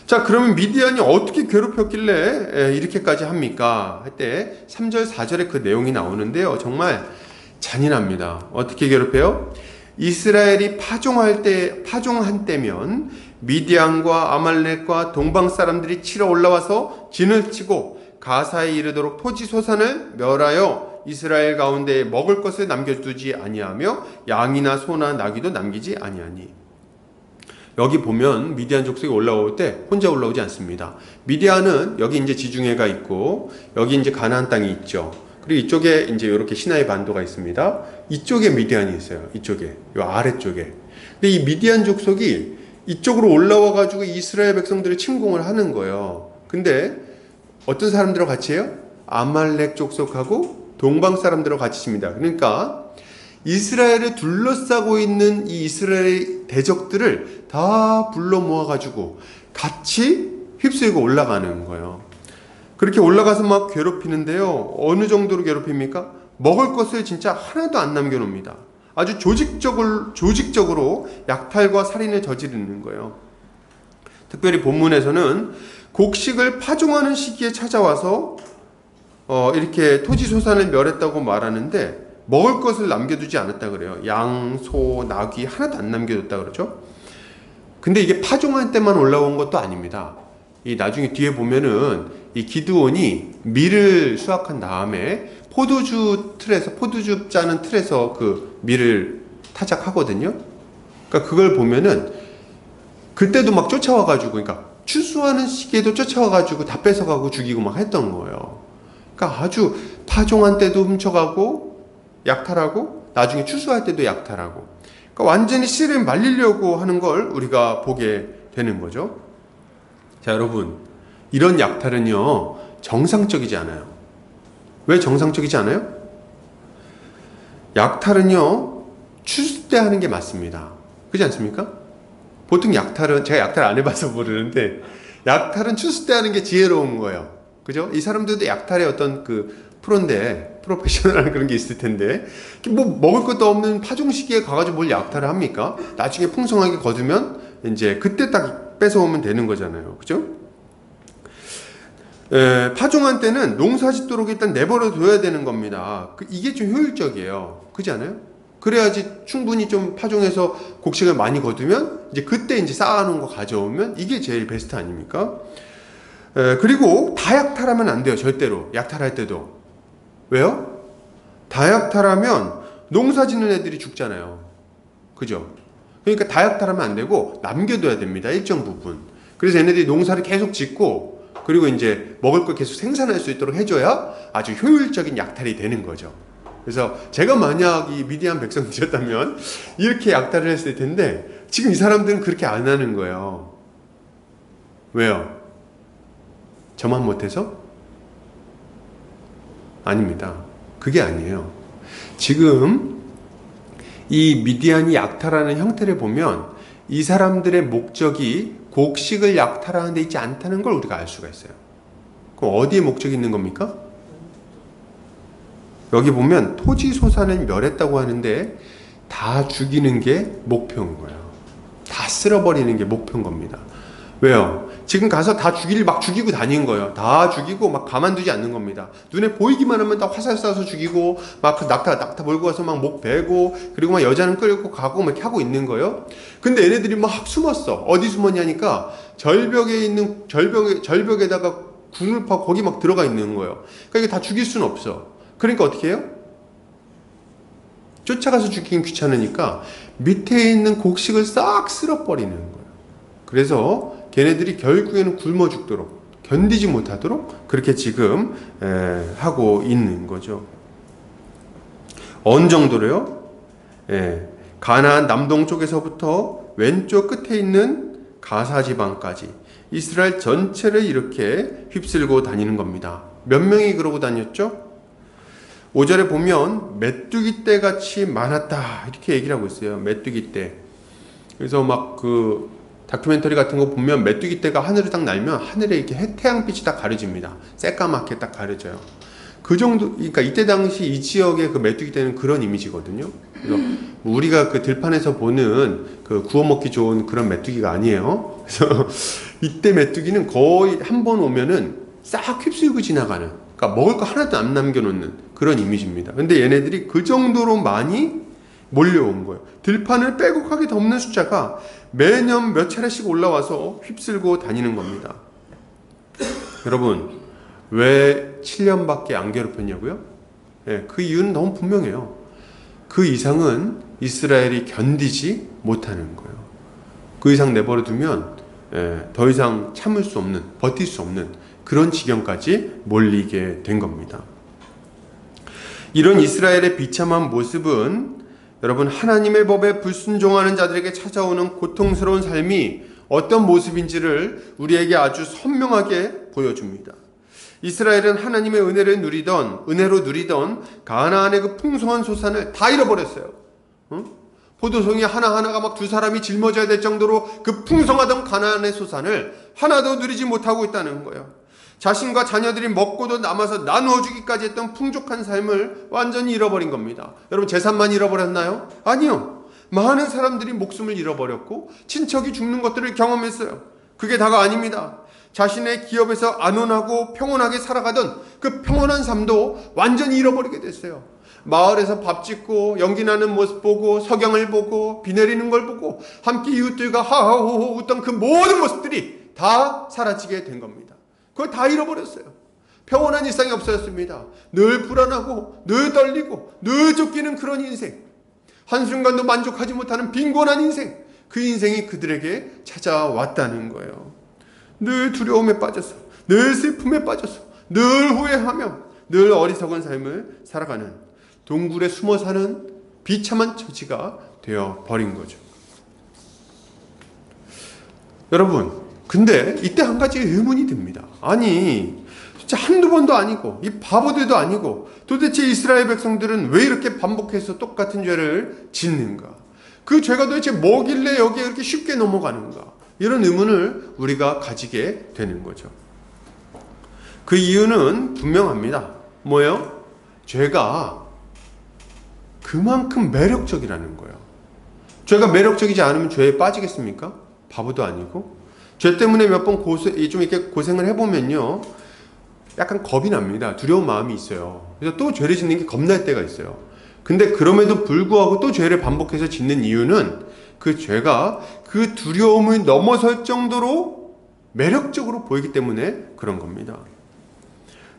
자, 그러면 미디안이 어떻게 괴롭혔길래 이렇게까지 합니까? 할 때 3절, 4절에 그 내용이 나오는데요. 정말 잔인합니다. 어떻게 괴롭혀요? 이스라엘이 파종한 때면 미디안과 아말렉과 동방 사람들이 치러 올라와서 진을 치고 가사에 이르도록 토지 소산을 멸하여 이스라엘 가운데 먹을 것을 남겨두지 아니하며 양이나 소나 나귀도 남기지 아니하니. 여기 보면 미디안 족속이 올라올 때 혼자 올라오지 않습니다. 미디안은 여기 이제 지중해가 있고 여기 이제 가나안 땅이 있죠. 그리고 이쪽에 이제 이렇게 시나이 반도가 있습니다. 이쪽에 미디안이 있어요. 이쪽에, 이 아래쪽에. 근데 이 미디안 족속이 이쪽으로 올라와 가지고 이스라엘 백성들을 침공을 하는 거예요. 근데 어떤 사람들하고 같이 해요? 아말렉 족속하고 동방 사람들하고 같이 칩니다. 그러니까 이스라엘을 둘러싸고 있는 이 이스라엘 대적들을 다 불러 모아가지고 같이 휩쓸고 올라가는 거예요. 그렇게 올라가서 막 괴롭히는데요. 어느 정도로 괴롭힙니까? 먹을 것을 진짜 하나도 안 남겨놓습니다. 아주 조직적으로 약탈과 살인을 저지르는 거예요. 특별히 본문에서는 곡식을 파종하는 시기에 찾아와서 이렇게 토지소산을 멸했다고 말하는데 먹을 것을 남겨두지 않았다 그래요. 양, 소, 나귀 하나도 안 남겨뒀다 그러죠. 근데 이게 파종할 때만 올라온 것도 아닙니다. 이 나중에 뒤에 보면은 이 기드온이 밀을 수확한 다음에 포도주 짜는 틀에서 그 밀을 타작하거든요. 그러니까 그걸 보면은 그때도 막 쫓아와가지고, 그러니까 추수하는 시기에도 쫓아와가지고 다 뺏어가고 죽이고 막 했던 거예요. 그러니까 아주 파종한 때도 훔쳐가고 약탈하고 나중에 추수할 때도 약탈하고, 그러니까 완전히 씨를 말리려고 하는 걸 우리가 보게 되는 거죠. 자, 여러분, 이런 약탈은요 정상적이지 않아요. 왜 정상적이지 않아요? 약탈은요 추수 때 하는 게 맞습니다. 그렇지 않습니까? 보통 약탈은, 제가 약탈 안 해봐서 모르는데 약탈은 추수 때 하는 게 지혜로운 거예요. 그죠? 이 사람들도 약탈의 어떤 그 프로인데, 프로페셔널한 그런 게 있을 텐데, 뭐 먹을 것도 없는 파종 시기에 가가지고 뭘 약탈을 합니까? 나중에 풍성하게 거두면 이제 그때 딱 뺏어오면 되는 거잖아요. 그죠? 파종한 때는 농사 짓도록 일단 내버려 둬야 되는 겁니다. 이게 좀 효율적이에요. 그렇지 않아요? 그래야지 충분히 좀 파종해서 곡식을 많이 거두면 이제 그때 이제 쌓아놓은 거 가져오면 이게 제일 베스트 아닙니까? 그리고 다 약탈하면 안 돼요. 절대로. 약탈할 때도. 왜요? 다 약탈하면 농사 짓는 애들이 죽잖아요. 그죠? 그러니까 다 약탈하면 안 되고 남겨둬야 됩니다. 일정 부분. 그래서 얘네들이 농사를 계속 짓고 그리고 이제 먹을 걸 계속 생산할 수 있도록 해줘야 아주 효율적인 약탈이 되는 거죠. 그래서 제가 만약 이 미디안 백성들이었다면 이렇게 약탈을 했을 텐데 지금 이 사람들은 그렇게 안 하는 거예요. 왜요? 저만 못해서? 아닙니다. 그게 아니에요. 지금 이 미디안이 약탈하는 형태를 보면 이 사람들의 목적이 곡식을 약탈하는 데 있지 않다는 걸 우리가 알 수가 있어요. 그럼 어디에 목적이 있는 겁니까? 여기 보면 토지소산을 멸했다고 하는데 다 죽이는 게 목표인 거예요. 다 쓸어버리는 게 목표인 겁니다. 왜요? 지금 가서 다 막 죽이고 다닌 거예요. 다 죽이고 막 가만두지 않는 겁니다. 눈에 보이기만 하면 다 화살 쏴서 죽이고 막 그 낙타 몰고 가서 막 목 베고 그리고 막 여자는 끌고 가고 막 이렇게 하고 있는 거예요. 근데 얘네들이 막 숨었어. 어디 숨었냐니까 절벽에다가 군을 파고 거기 막 들어가 있는 거예요. 그러니까 이게 다 죽일 수는 없어. 그러니까 어떻게 해요? 쫓아가서 죽이긴 귀찮으니까 밑에 있는 곡식을 싹 쓸어버리는 거예요. 그래서 걔네들이 결국에는 굶어 죽도록 견디지 못하도록 그렇게 지금 하고 있는 거죠. 어느 정도로요? 가나안 남동쪽에서부터 왼쪽 끝에 있는 가사 지방까지 이스라엘 전체를 이렇게 휩쓸고 다니는 겁니다. 몇 명이 그러고 다녔죠? 5절에 보면 메뚜기 떼 같이 많았다 이렇게 얘기를 하고 있어요. 메뚜기 떼. 그래서 막 그 다큐멘터리 같은 거 보면 메뚜기 떼가 하늘을 딱 날면 하늘에 이렇게 태양빛이 딱 가려집니다. 새까맣게 딱 가려져요. 그 정도, 그러니까 이때 당시 이 지역의 그 메뚜기 떼는 그런 이미지거든요. 그래서 우리가 그 들판에서 보는 그 구워 먹기 좋은 그런 메뚜기가 아니에요. 그래서 이때 메뚜기는 거의 한 번 오면은 싹 휩쓸고 지나가는, 그러니까 먹을 거 하나도 안 남겨놓는 그런 이미지입니다. 근데 얘네들이 그 정도로 많이 몰려온 거예요. 들판을 빼곡하게 덮는 숫자가 매년 몇 차례씩 올라와서 휩쓸고 다니는 겁니다. 여러분, 왜 7년밖에 안 괴롭혔냐고요? 그 이유는 너무 분명해요. 그 이상은 이스라엘이 견디지 못하는 거예요. 그 이상 내버려두면 더 이상 참을 수 없는, 버틸 수 없는 그런 지경까지 몰리게 된 겁니다. 이런 이스라엘의 비참한 모습은 여러분, 하나님의 법에 불순종하는 자들에게 찾아오는 고통스러운 삶이 어떤 모습인지를 우리에게 아주 선명하게 보여줍니다. 이스라엘은 하나님의 은혜로 누리던 가나안의 그 풍성한 소산을 다 잃어버렸어요. 포도송이 하나하나가 막 두 사람이 짊어져야 될 정도로 그 풍성하던 가나안의 소산을 하나도 누리지 못하고 있다는 거예요. 자신과 자녀들이 먹고도 남아서 나누어 주기까지 했던 풍족한 삶을 완전히 잃어버린 겁니다. 여러분, 재산만 잃어버렸나요? 아니요. 많은 사람들이 목숨을 잃어버렸고 친척이 죽는 것들을 경험했어요. 그게 다가 아닙니다. 자신의 기업에서 안온하고 평온하게 살아가던 그 평온한 삶도 완전히 잃어버리게 됐어요. 마을에서 밥 짓고 연기 나는 모습 보고 석양을 보고 비 내리는 걸 보고 함께 이웃들과 하하호호 웃던 그 모든 모습들이 다 사라지게 된 겁니다. 그걸 다 잃어버렸어요. 평온한 일상이 없어졌습니다. 늘 불안하고 늘 떨리고 늘 쫓기는 그런 인생, 한순간도 만족하지 못하는 빈곤한 인생, 그 인생이 그들에게 찾아왔다는 거예요. 늘 두려움에 빠져서, 늘 슬픔에 빠져서, 늘 후회하며 늘 어리석은 삶을 살아가는, 동굴에 숨어 사는 비참한 처지가 되어버린 거죠. 여러분, 근데 이때 한 가지 의문이 듭니다. 아니, 진짜 한두 번도 아니고 이 바보들도 아니고 도대체 이스라엘 백성들은 왜 이렇게 반복해서 똑같은 죄를 짓는가? 그 죄가 도대체 뭐길래 여기에 이렇게 쉽게 넘어가는가? 이런 의문을 우리가 가지게 되는 거죠. 그 이유는 분명합니다. 뭐예요? 죄가 그만큼 매력적이라는 거예요. 죄가 매력적이지 않으면 죄에 빠지겠습니까? 바보도 아니고. 죄 때문에 몇 번 좀 이렇게 고생을 해보면요, 약간 겁이 납니다. 두려운 마음이 있어요. 그래서 또 죄를 짓는 게 겁날 때가 있어요. 근데 그럼에도 불구하고 또 죄를 반복해서 짓는 이유는 그 죄가 그 두려움을 넘어설 정도로 매력적으로 보이기 때문에 그런 겁니다.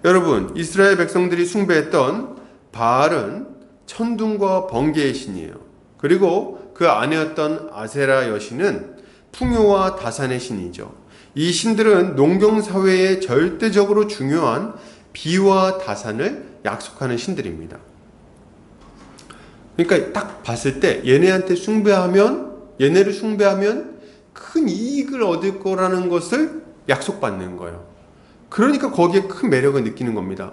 여러분, 이스라엘 백성들이 숭배했던 바알은 천둥과 번개의 신이에요. 그리고 그 아내였던 아세라 여신은 풍요와 다산의 신이죠. 이 신들은 농경사회에 절대적으로 중요한 비와 다산을 약속하는 신들입니다. 그러니까 딱 봤을 때 얘네를 숭배하면 큰 이익을 얻을 거라는 것을 약속받는 거예요. 그러니까 거기에 큰 매력을 느끼는 겁니다.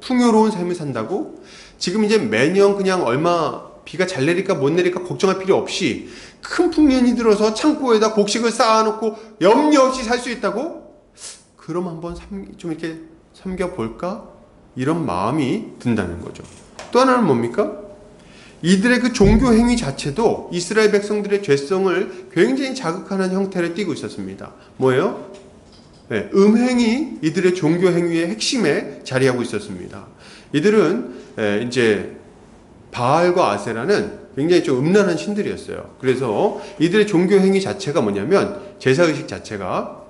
풍요로운 삶을 산다고? 지금 이제 매년 그냥 얼마 비가 잘 내릴까 못 내릴까 걱정할 필요 없이 큰 풍년이 들어서 창고에다 곡식을 쌓아놓고 염려 없이 살 수 있다고? 그럼 한번 좀 이렇게 섬겨볼까? 이런 마음이 든다는 거죠. 또 하나는 뭡니까? 이들의 그 종교 행위 자체도 이스라엘 백성들의 죄성을 굉장히 자극하는 형태를 띠고 있었습니다. 뭐예요? 네, 음행이 이들의 종교 행위의 핵심에 자리하고 있었습니다. 이들은 이제 바알과 아세라는 굉장히 좀 음란한 신들이었어요. 그래서 이들의 종교 행위 자체가 뭐냐면 제사의식 자체가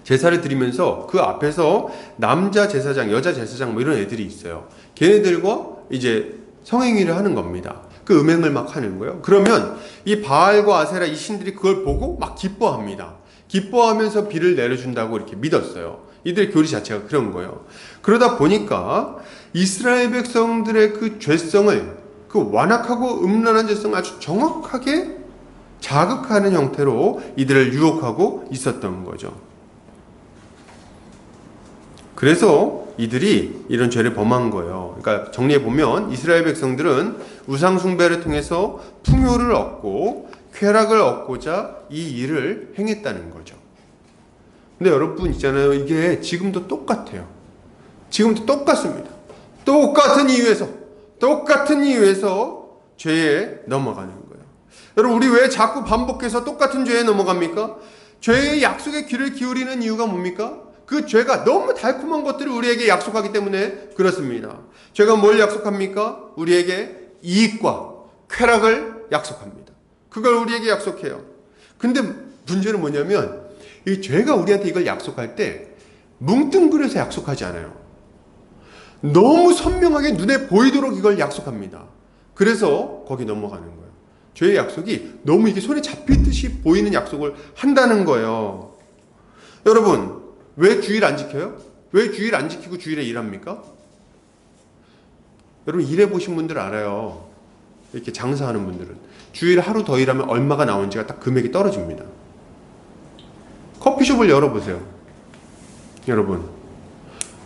제사를 드리면서 그 앞에서 남자 제사장, 여자 제사장 뭐 이런 애들이 있어요. 걔네들과 이제 성행위를 하는 겁니다. 그 음행을 막 하는 거예요. 그러면 이 바알과 아세라 이 신들이 그걸 보고 막 기뻐합니다. 기뻐하면서 비를 내려준다고 이렇게 믿었어요. 이들의 교리 자체가 그런 거예요. 그러다 보니까 이스라엘 백성들의 그 죄성을, 그 완악하고 음란한 죄성을 아주 정확하게 자극하는 형태로 이들을 유혹하고 있었던 거죠. 그래서 이들이 이런 죄를 범한 거예요. 그러니까 정리해보면 이스라엘 백성들은 우상숭배를 통해서 풍요를 얻고 쾌락을 얻고자 이 일을 행했다는 거죠. 근데 여러분 있잖아요. 이게 지금도 똑같아요. 지금도 똑같습니다. 똑같은 이유에서 죄에 넘어가는 거예요. 여러분, 우리 왜 자꾸 반복해서 똑같은 죄에 넘어갑니까? 죄의 약속에 귀를 기울이는 이유가 뭡니까? 그 죄가 너무 달콤한 것들을 우리에게 약속하기 때문에 그렇습니다. 죄가 뭘 약속합니까? 우리에게 이익과 쾌락을 약속합니다. 그걸 우리에게 약속해요. 근데 문제는 뭐냐면 이 죄가 우리한테 이걸 약속할 때 뭉뚱그려서 약속하지 않아요. 너무 선명하게 눈에 보이도록 이걸 약속합니다. 그래서 거기 넘어가는 거예요. 죄의 약속이 너무 이게 손에 잡히듯이 보이는 약속을 한다는 거예요. 여러분, 왜 주일 안 지켜요? 왜 주일 안 지키고 주일에 일합니까? 여러분, 일해보신 분들 알아요. 이렇게 장사하는 분들은 주일 하루 더 일하면 얼마가 나오는지가 딱 금액이 떨어집니다. 커피숍을 열어보세요. 여러분,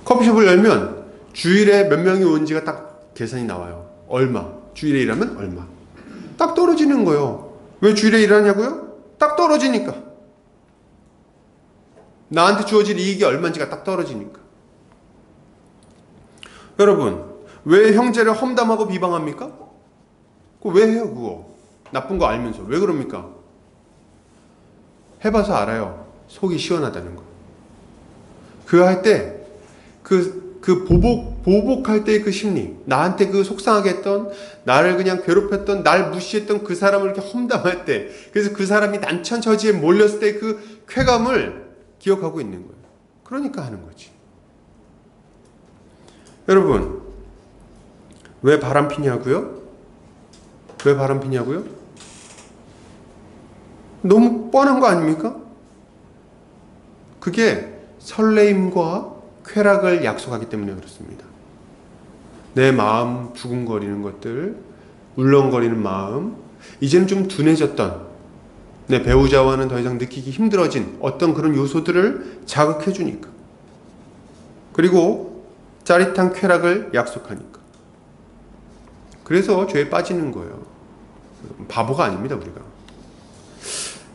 커피숍을 열면 주일에 몇 명이 오는지가 딱 계산이 나와요. 얼마, 주일에 일하면 얼마. 딱 떨어지는 거예요. 왜 주일에 일하냐고요? 딱 떨어지니까. 나한테 주어질 이익이 얼마인지가 딱 떨어지니까. 여러분, 왜 형제를 험담하고 비방합니까? 그거 왜 해요, 그거? 나쁜 거 알면서. 왜 그럽니까? 해봐서 알아요. 속이 시원하다는 거. 그거 할 때, 보복할 때의 그 심리, 나한테 그 속상하게 했던, 나를 그냥 괴롭혔던, 날 무시했던 그 사람을 이렇게 험담할 때, 그래서 그 사람이 난처처지에 몰렸을 때 그 쾌감을 기억하고 있는 거예요. 그러니까 하는 거지. 여러분, 왜 바람 피냐고요? 왜 바람 피냐고요? 너무 뻔한 거 아닙니까? 그게 설레임과 쾌락을 약속하기 때문에 그렇습니다. 내 마음 두근거리는 것들, 울렁거리는 마음, 이제는 좀 둔해졌던, 내 배우자와는 더 이상 느끼기 힘들어진 어떤 그런 요소들을 자극해 주니까. 그리고 짜릿한 쾌락을 약속하니까. 그래서 죄에 빠지는 거예요. 바보가 아닙니다, 우리가.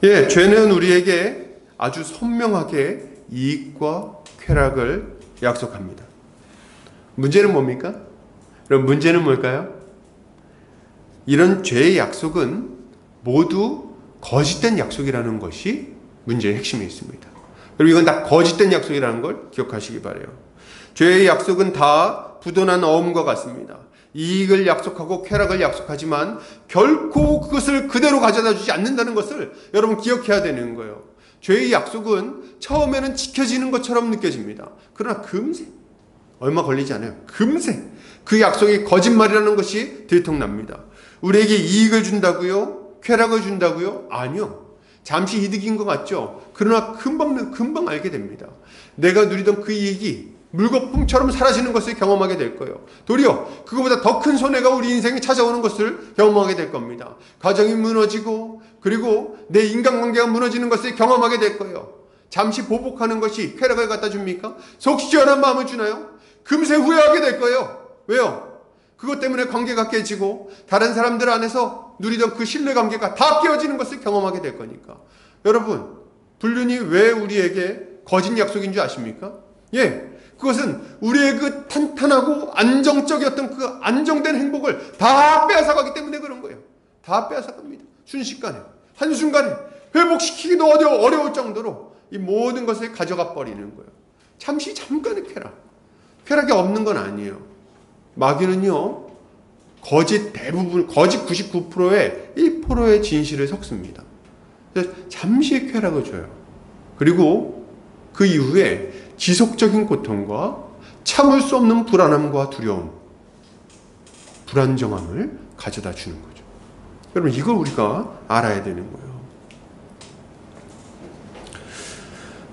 예, 죄는 우리에게 아주 선명하게 이익과 쾌락을 약속합니다. 문제는 뭡니까? 그럼 문제는 뭘까요? 이런 죄의 약속은 모두 거짓된 약속이라는 것이 문제의 핵심에 있습니다. 그리고 이건 다 거짓된 약속이라는 걸 기억하시기 바라요. 죄의 약속은 다 부도난 어음과 같습니다. 이익을 약속하고 쾌락을 약속하지만 결코 그것을 그대로 가져다 주지 않는다는 것을 여러분 기억해야 되는 거예요. 죄의 약속은 처음에는 지켜지는 것처럼 느껴집니다. 그러나 금세, 얼마 걸리지 않아요. 금세 그 약속이 거짓말이라는 것이 들통납니다. 우리에게 이익을 준다고요? 쾌락을 준다고요? 아니요. 잠시 이득인 것 같죠? 그러나 금방 알게 됩니다. 내가 누리던 그 이익이 물거품처럼 사라지는 것을 경험하게 될 거예요. 도리어 그거보다 더 큰 손해가 우리 인생에 찾아오는 것을 경험하게 될 겁니다. 가정이 무너지고 그리고 내 인간관계가 무너지는 것을 경험하게 될 거예요. 잠시 보복하는 것이 쾌락을 갖다 줍니까? 속 시원한 마음을 주나요? 금세 후회하게 될 거예요. 왜요? 그것 때문에 관계가 깨지고 다른 사람들 안에서 누리던 그 신뢰관계가 다 깨어지는 것을 경험하게 될 거니까. 여러분, 불륜이 왜 우리에게 거짓 약속인 줄 아십니까? 예, 그것은 우리의 그 탄탄하고 안정적이었던 그 안정된 행복을 다 빼앗아가기 때문에 그런 거예요. 다 빼앗아갑니다. 순식간에, 한순간에 회복시키기도 어려울 정도로 이 모든 것을 가져가 버리는 거예요. 잠깐의 쾌락이 없는 건 아니에요. 마귀는요, 거짓 99%의 1%의 진실을 섞습니다. 그래서 잠시 쾌락을 줘요. 그리고 그 이후에 지속적인 고통과 참을 수 없는 불안함과 두려움, 불안정함을 가져다 주는 거죠. 여러분, 이걸 우리가 알아야 되는 거예요.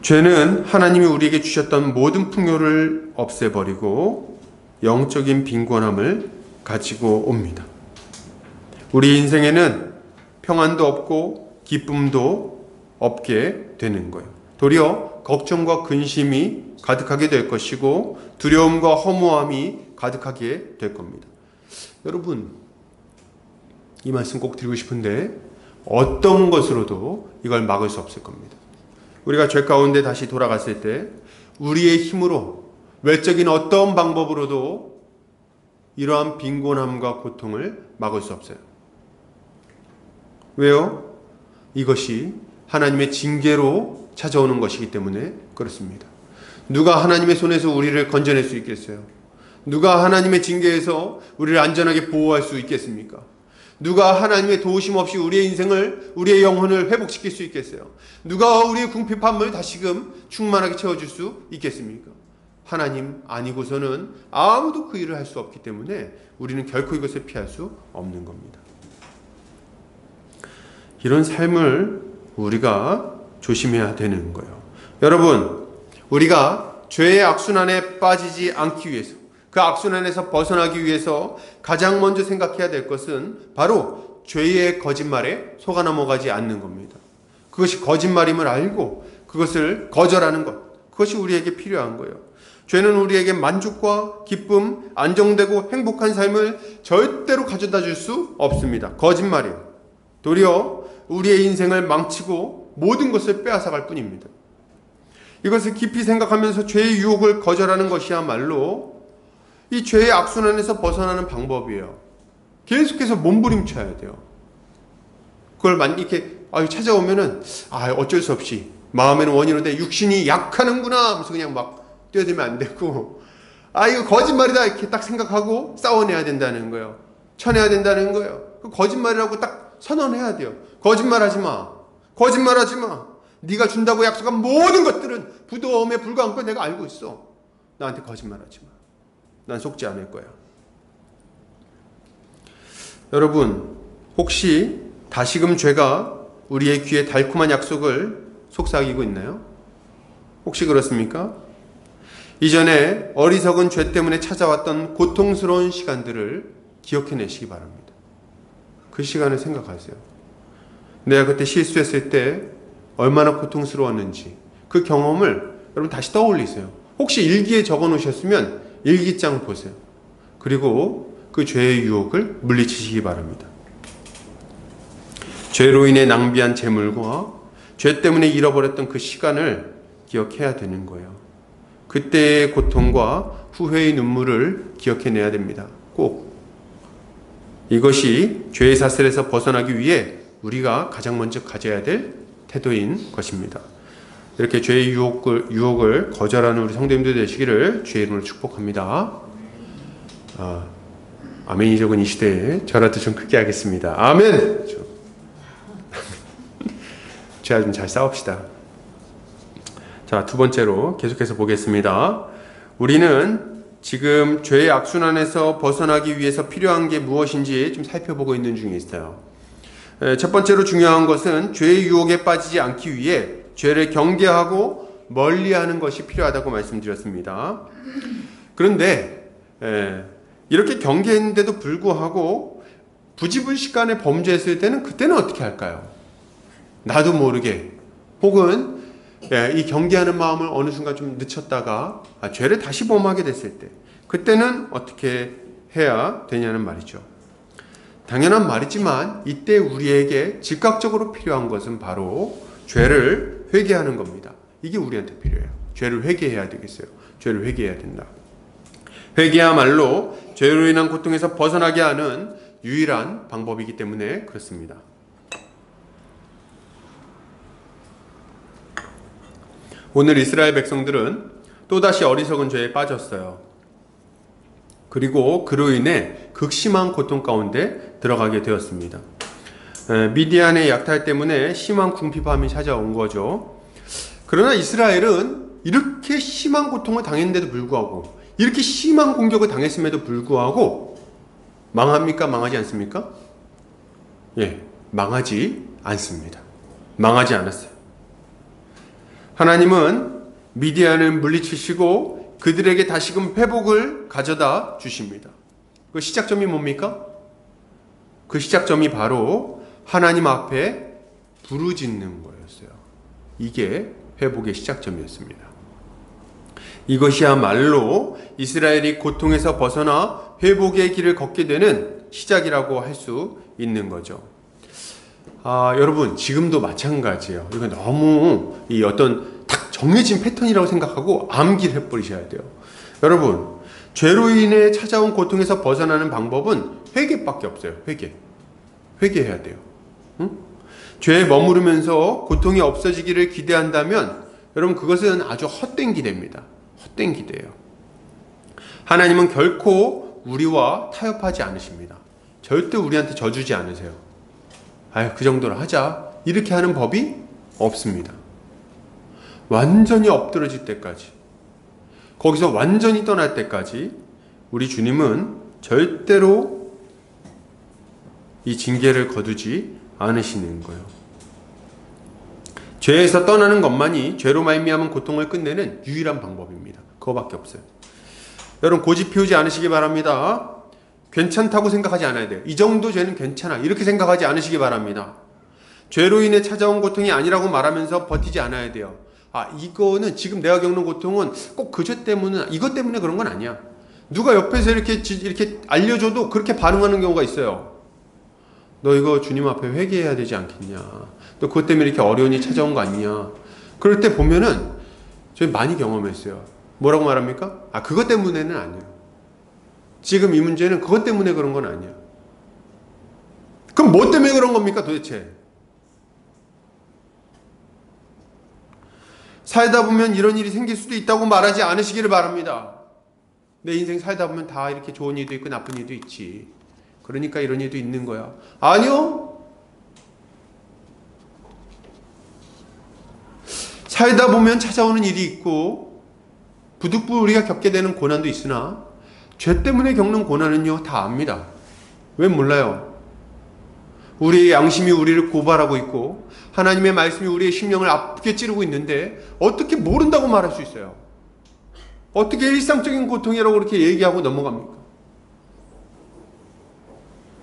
죄는 하나님이 우리에게 주셨던 모든 풍요를 없애버리고 영적인 빈곤함을 가지고 옵니다. 우리 인생에는 평안도 없고 기쁨도 없게 되는 거예요. 도리어 걱정과 근심이 가득하게 될 것이고 두려움과 허무함이 가득하게 될 겁니다. 여러분, 이 말씀 꼭 드리고 싶은데 어떤 것으로도 이걸 막을 수 없을 겁니다. 우리가 죄 가운데 다시 돌아갔을 때 우리의 힘으로 외적인 어떤 방법으로도 이러한 빈곤함과 고통을 막을 수 없어요. 왜요? 이것이 하나님의 징계로 찾아오는 것이기 때문에 그렇습니다. 누가 하나님의 손에서 우리를 건져낼 수 있겠어요? 누가 하나님의 징계에서 우리를 안전하게 보호할 수 있겠습니까? 누가 하나님의 도우심 없이 우리의 인생을, 우리의 영혼을 회복시킬 수 있겠어요? 누가 우리의 궁핍함을 다시금 충만하게 채워줄 수 있겠습니까? 하나님 아니고서는 아무도 그 일을 할 수 없기 때문에 우리는 결코 이것을 피할 수 없는 겁니다. 이런 삶을 우리가 조심해야 되는 거예요. 여러분, 우리가 죄의 악순환에 빠지지 않기 위해서, 그 악순환에서 벗어나기 위해서 가장 먼저 생각해야 될 것은 바로 죄의 거짓말에 속아 넘어가지 않는 겁니다. 그것이 거짓말임을 알고 그것을 거절하는 것, 그것이 우리에게 필요한 거예요. 죄는 우리에게 만족과 기쁨, 안정되고 행복한 삶을 절대로 가져다 줄 수 없습니다. 거짓말이에요. 도리어 우리의 인생을 망치고 모든 것을 빼앗아갈 뿐입니다. 이것을 깊이 생각하면서 죄의 유혹을 거절하는 것이야말로 이 죄의 악순환에서 벗어나는 방법이에요. 계속해서 몸부림쳐야 돼요. 그걸 이렇게 찾아오면은 어쩔 수 없이 마음에는 원이 오는데 육신이 약하는구나 하면서 그냥 막 뛰어들면 안 되고, 이거 거짓말이다 이렇게 딱 생각하고 싸워내야 된다는 거예요. 쳐내야 된다는 거예요. 그 거짓말이라고 딱 선언해야 돼요. 거짓말하지 마. 거짓말하지 마. 네가 준다고 약속한 모든 것들은 부도움에 불과한 걸 내가 알고 있어. 나한테 거짓말하지 마. 난 속지 않을 거야. 여러분, 혹시 다시금 죄가 우리의 귀에 달콤한 약속을 속삭이고 있나요? 혹시 그렇습니까? 이전에 어리석은 죄 때문에 찾아왔던 고통스러운 시간들을 기억해내시기 바랍니다. 그 시간을 생각하세요. 내가 그때 실수했을 때 얼마나 고통스러웠는지 그 경험을 여러분 다시 떠올리세요. 혹시 일기에 적어 놓으셨으면 일기장 보세요. 그리고 그 죄의 유혹을 물리치시기 바랍니다. 죄로 인해 낭비한 재물과 죄 때문에 잃어버렸던 그 시간을 기억해야 되는 거예요. 그때의 고통과 후회의 눈물을 기억해내야 됩니다. 꼭. 이것이 죄의 사슬에서 벗어나기 위해 우리가 가장 먼저 가져야 될 태도인 것입니다. 이렇게 죄의 유혹을 거절하는 우리 성도님들 되시기를 주의 이름으로 축복합니다. 아멘이 적은 이 시대에 저라도 좀 크게 하겠습니다. 아멘! 제가 좀 잘 싸웁시다. 자, 두 번째로 계속해서 보겠습니다. 우리는 지금 죄의 악순환에서 벗어나기 위해서 필요한 게 무엇인지 좀 살펴보고 있는 중에 있어요. 첫 번째로 중요한 것은 죄의 유혹에 빠지지 않기 위해 죄를 경계하고 멀리하는 것이 필요하다고 말씀드렸습니다. 그런데 이렇게 경계했는데도 불구하고 부지불식간에 범죄했을 때는 그때는 어떻게 할까요? 나도 모르게 혹은 이 경계하는 마음을 어느 순간 좀 늦췄다가 죄를 다시 범하게 됐을 때 그때는 어떻게 해야 되냐는 말이죠. 당연한 말이지만 이때 우리에게 즉각적으로 필요한 것은 바로 죄를 회개하는 겁니다. 이게 우리한테 필요해요. 죄를 회개해야 되겠어요. 죄를 회개해야 된다. 회개야말로 죄로 인한 고통에서 벗어나게 하는 유일한 방법이기 때문에 그렇습니다. 오늘 이스라엘 백성들은 또다시 어리석은 죄에 빠졌어요. 그리고 그로 인해 극심한 고통 가운데 들어가게 되었습니다. 미디안의 약탈 때문에 심한 궁핍함이 찾아온 거죠. 그러나 이스라엘은 이렇게 심한 고통을 당했는데도 불구하고 이렇게 심한 공격을 당했음에도 불구하고 망합니까? 망하지 않습니까? 예, 망하지 않습니다. 망하지 않았어요. 하나님은 미디안을 물리치시고 그들에게 다시금 회복을 가져다 주십니다. 그 시작점이 뭡니까? 그 시작점이 바로 하나님 앞에 부르짖는 거였어요. 이게 회복의 시작점이었습니다. 이것이야말로 이스라엘이 고통에서 벗어나 회복의 길을 걷게 되는 시작이라고 할 수 있는 거죠. 여러분 지금도 마찬가지예요. 이건 너무 이 어떤 딱 정해진 패턴이라고 생각하고 암기를 해버리셔야 돼요. 여러분 죄로 인해 찾아온 고통에서 벗어나는 방법은 회개밖에 없어요. 회개해야 돼요. 응? 죄에 머무르면서 고통이 없어지기를 기대한다면 여러분 그것은 아주 헛된 기대입니다. 헛된 기대예요. 하나님은 결코 우리와 타협하지 않으십니다. 절대 우리한테 져주지 않으세요. 그 정도로 하자 이렇게 하는 법이 없습니다. 완전히 엎드러질 때까지, 거기서 완전히 떠날 때까지 우리 주님은 절대로 이 징계를 거두지 않으시는 거예요. 죄에서 떠나는 것만이 죄로 말미암은 고통을 끝내는 유일한 방법입니다. 그거밖에 없어요. 여러분 고집 피우지 않으시기 바랍니다. 괜찮다고 생각하지 않아야 돼요. 이 정도 죄는 괜찮아 이렇게 생각하지 않으시기 바랍니다. 죄로 인해 찾아온 고통이 아니라고 말하면서 버티지 않아야 돼요. 이거는 지금 내가 겪는 고통은 꼭 그 죄 때문에 이것 때문에 그런 건 아니야. 누가 옆에서 이렇게 알려줘도 그렇게 반응하는 경우가 있어요. 너 이거 주님 앞에 회개해야 되지 않겠냐. 너 그것 때문에 이렇게 어려움이 찾아온 거 아니냐. 그럴 때 보면은 저희 많이 경험했어요. 뭐라고 말합니까? 그것 때문에는 아니에요. 지금 이 문제는 그것 때문에 그런 건 아니야. 그럼 뭐 때문에 그런 겁니까 도대체? 살다 보면 이런 일이 생길 수도 있다고 말하지 않으시기를 바랍니다. 내 인생 살다 보면 다 이렇게 좋은 일도 있고 나쁜 일도 있지. 그러니까 이런 일도 있는 거야. 아니요. 살다 보면 찾아오는 일이 있고 부득불 우리가 겪게 되는 고난도 있으나 죄 때문에 겪는 고난은요 다 압니다. 왜 몰라요? 우리의 양심이 우리를 고발하고 있고 하나님의 말씀이 우리의 심령을 아프게 찌르고 있는데 어떻게 모른다고 말할 수 있어요? 어떻게 일상적인 고통이라고 그렇게 얘기하고 넘어갑니까?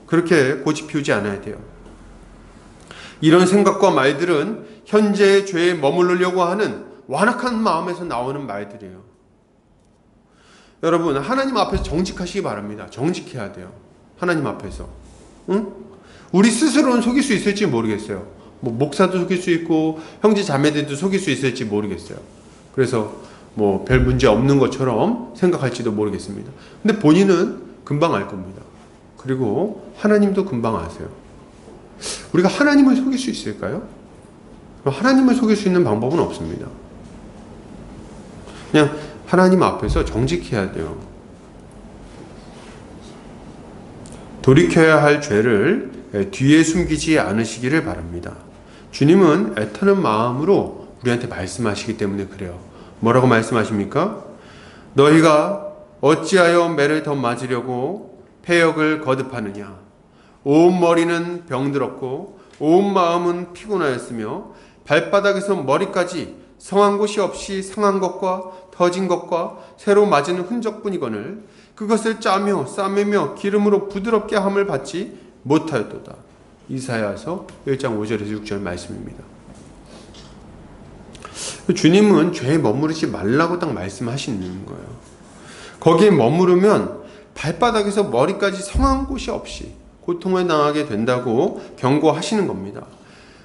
그렇게 고집 피우지 않아야 돼요. 이런 생각과 말들은 현재의 죄에 머무르려고 하는 완악한 마음에서 나오는 말들이에요. 여러분 하나님 앞에서 정직하시기 바랍니다. 정직해야 돼요. 하나님 앞에서. 응? 우리 스스로는 속일 수 있을지 모르겠어요. 목사도 속일 수 있고 형제 자매들도 속일 수 있을지 모르겠어요. 그래서 별 문제 없는 것처럼 생각할지도 모르겠습니다. 근데 본인은 금방 알 겁니다. 그리고 하나님도 금방 아세요. 우리가 하나님을 속일 수 있을까요? 하나님을 속일 수 있는 방법은 없습니다. 그냥 하나님 앞에서 정직해야 돼요. 돌이켜야 할 죄를 뒤에 숨기지 않으시기를 바랍니다. 주님은 애타는 마음으로 우리한테 말씀하시기 때문에 그래요. 뭐라고 말씀하십니까? 너희가 어찌하여 매를 더 맞으려고 패역을 거듭하느냐? 온 머리는 병들었고 온 마음은 피곤하였으며 발바닥에서 머리까지 성한 곳이 없이 상한 것과 터진 것과 새로 맞은 흔적뿐이거늘 그것을 짜며 싸매며 기름으로 부드럽게 함을 받지 못하였도다. 이사야서 1장 5절에서 6절 말씀입니다. 주님은 죄에 머무르지 말라고 딱 말씀하시는 거예요. 거기에 머무르면 발바닥에서 머리까지 성한 곳이 없이 고통을 당하게 된다고 경고하시는 겁니다.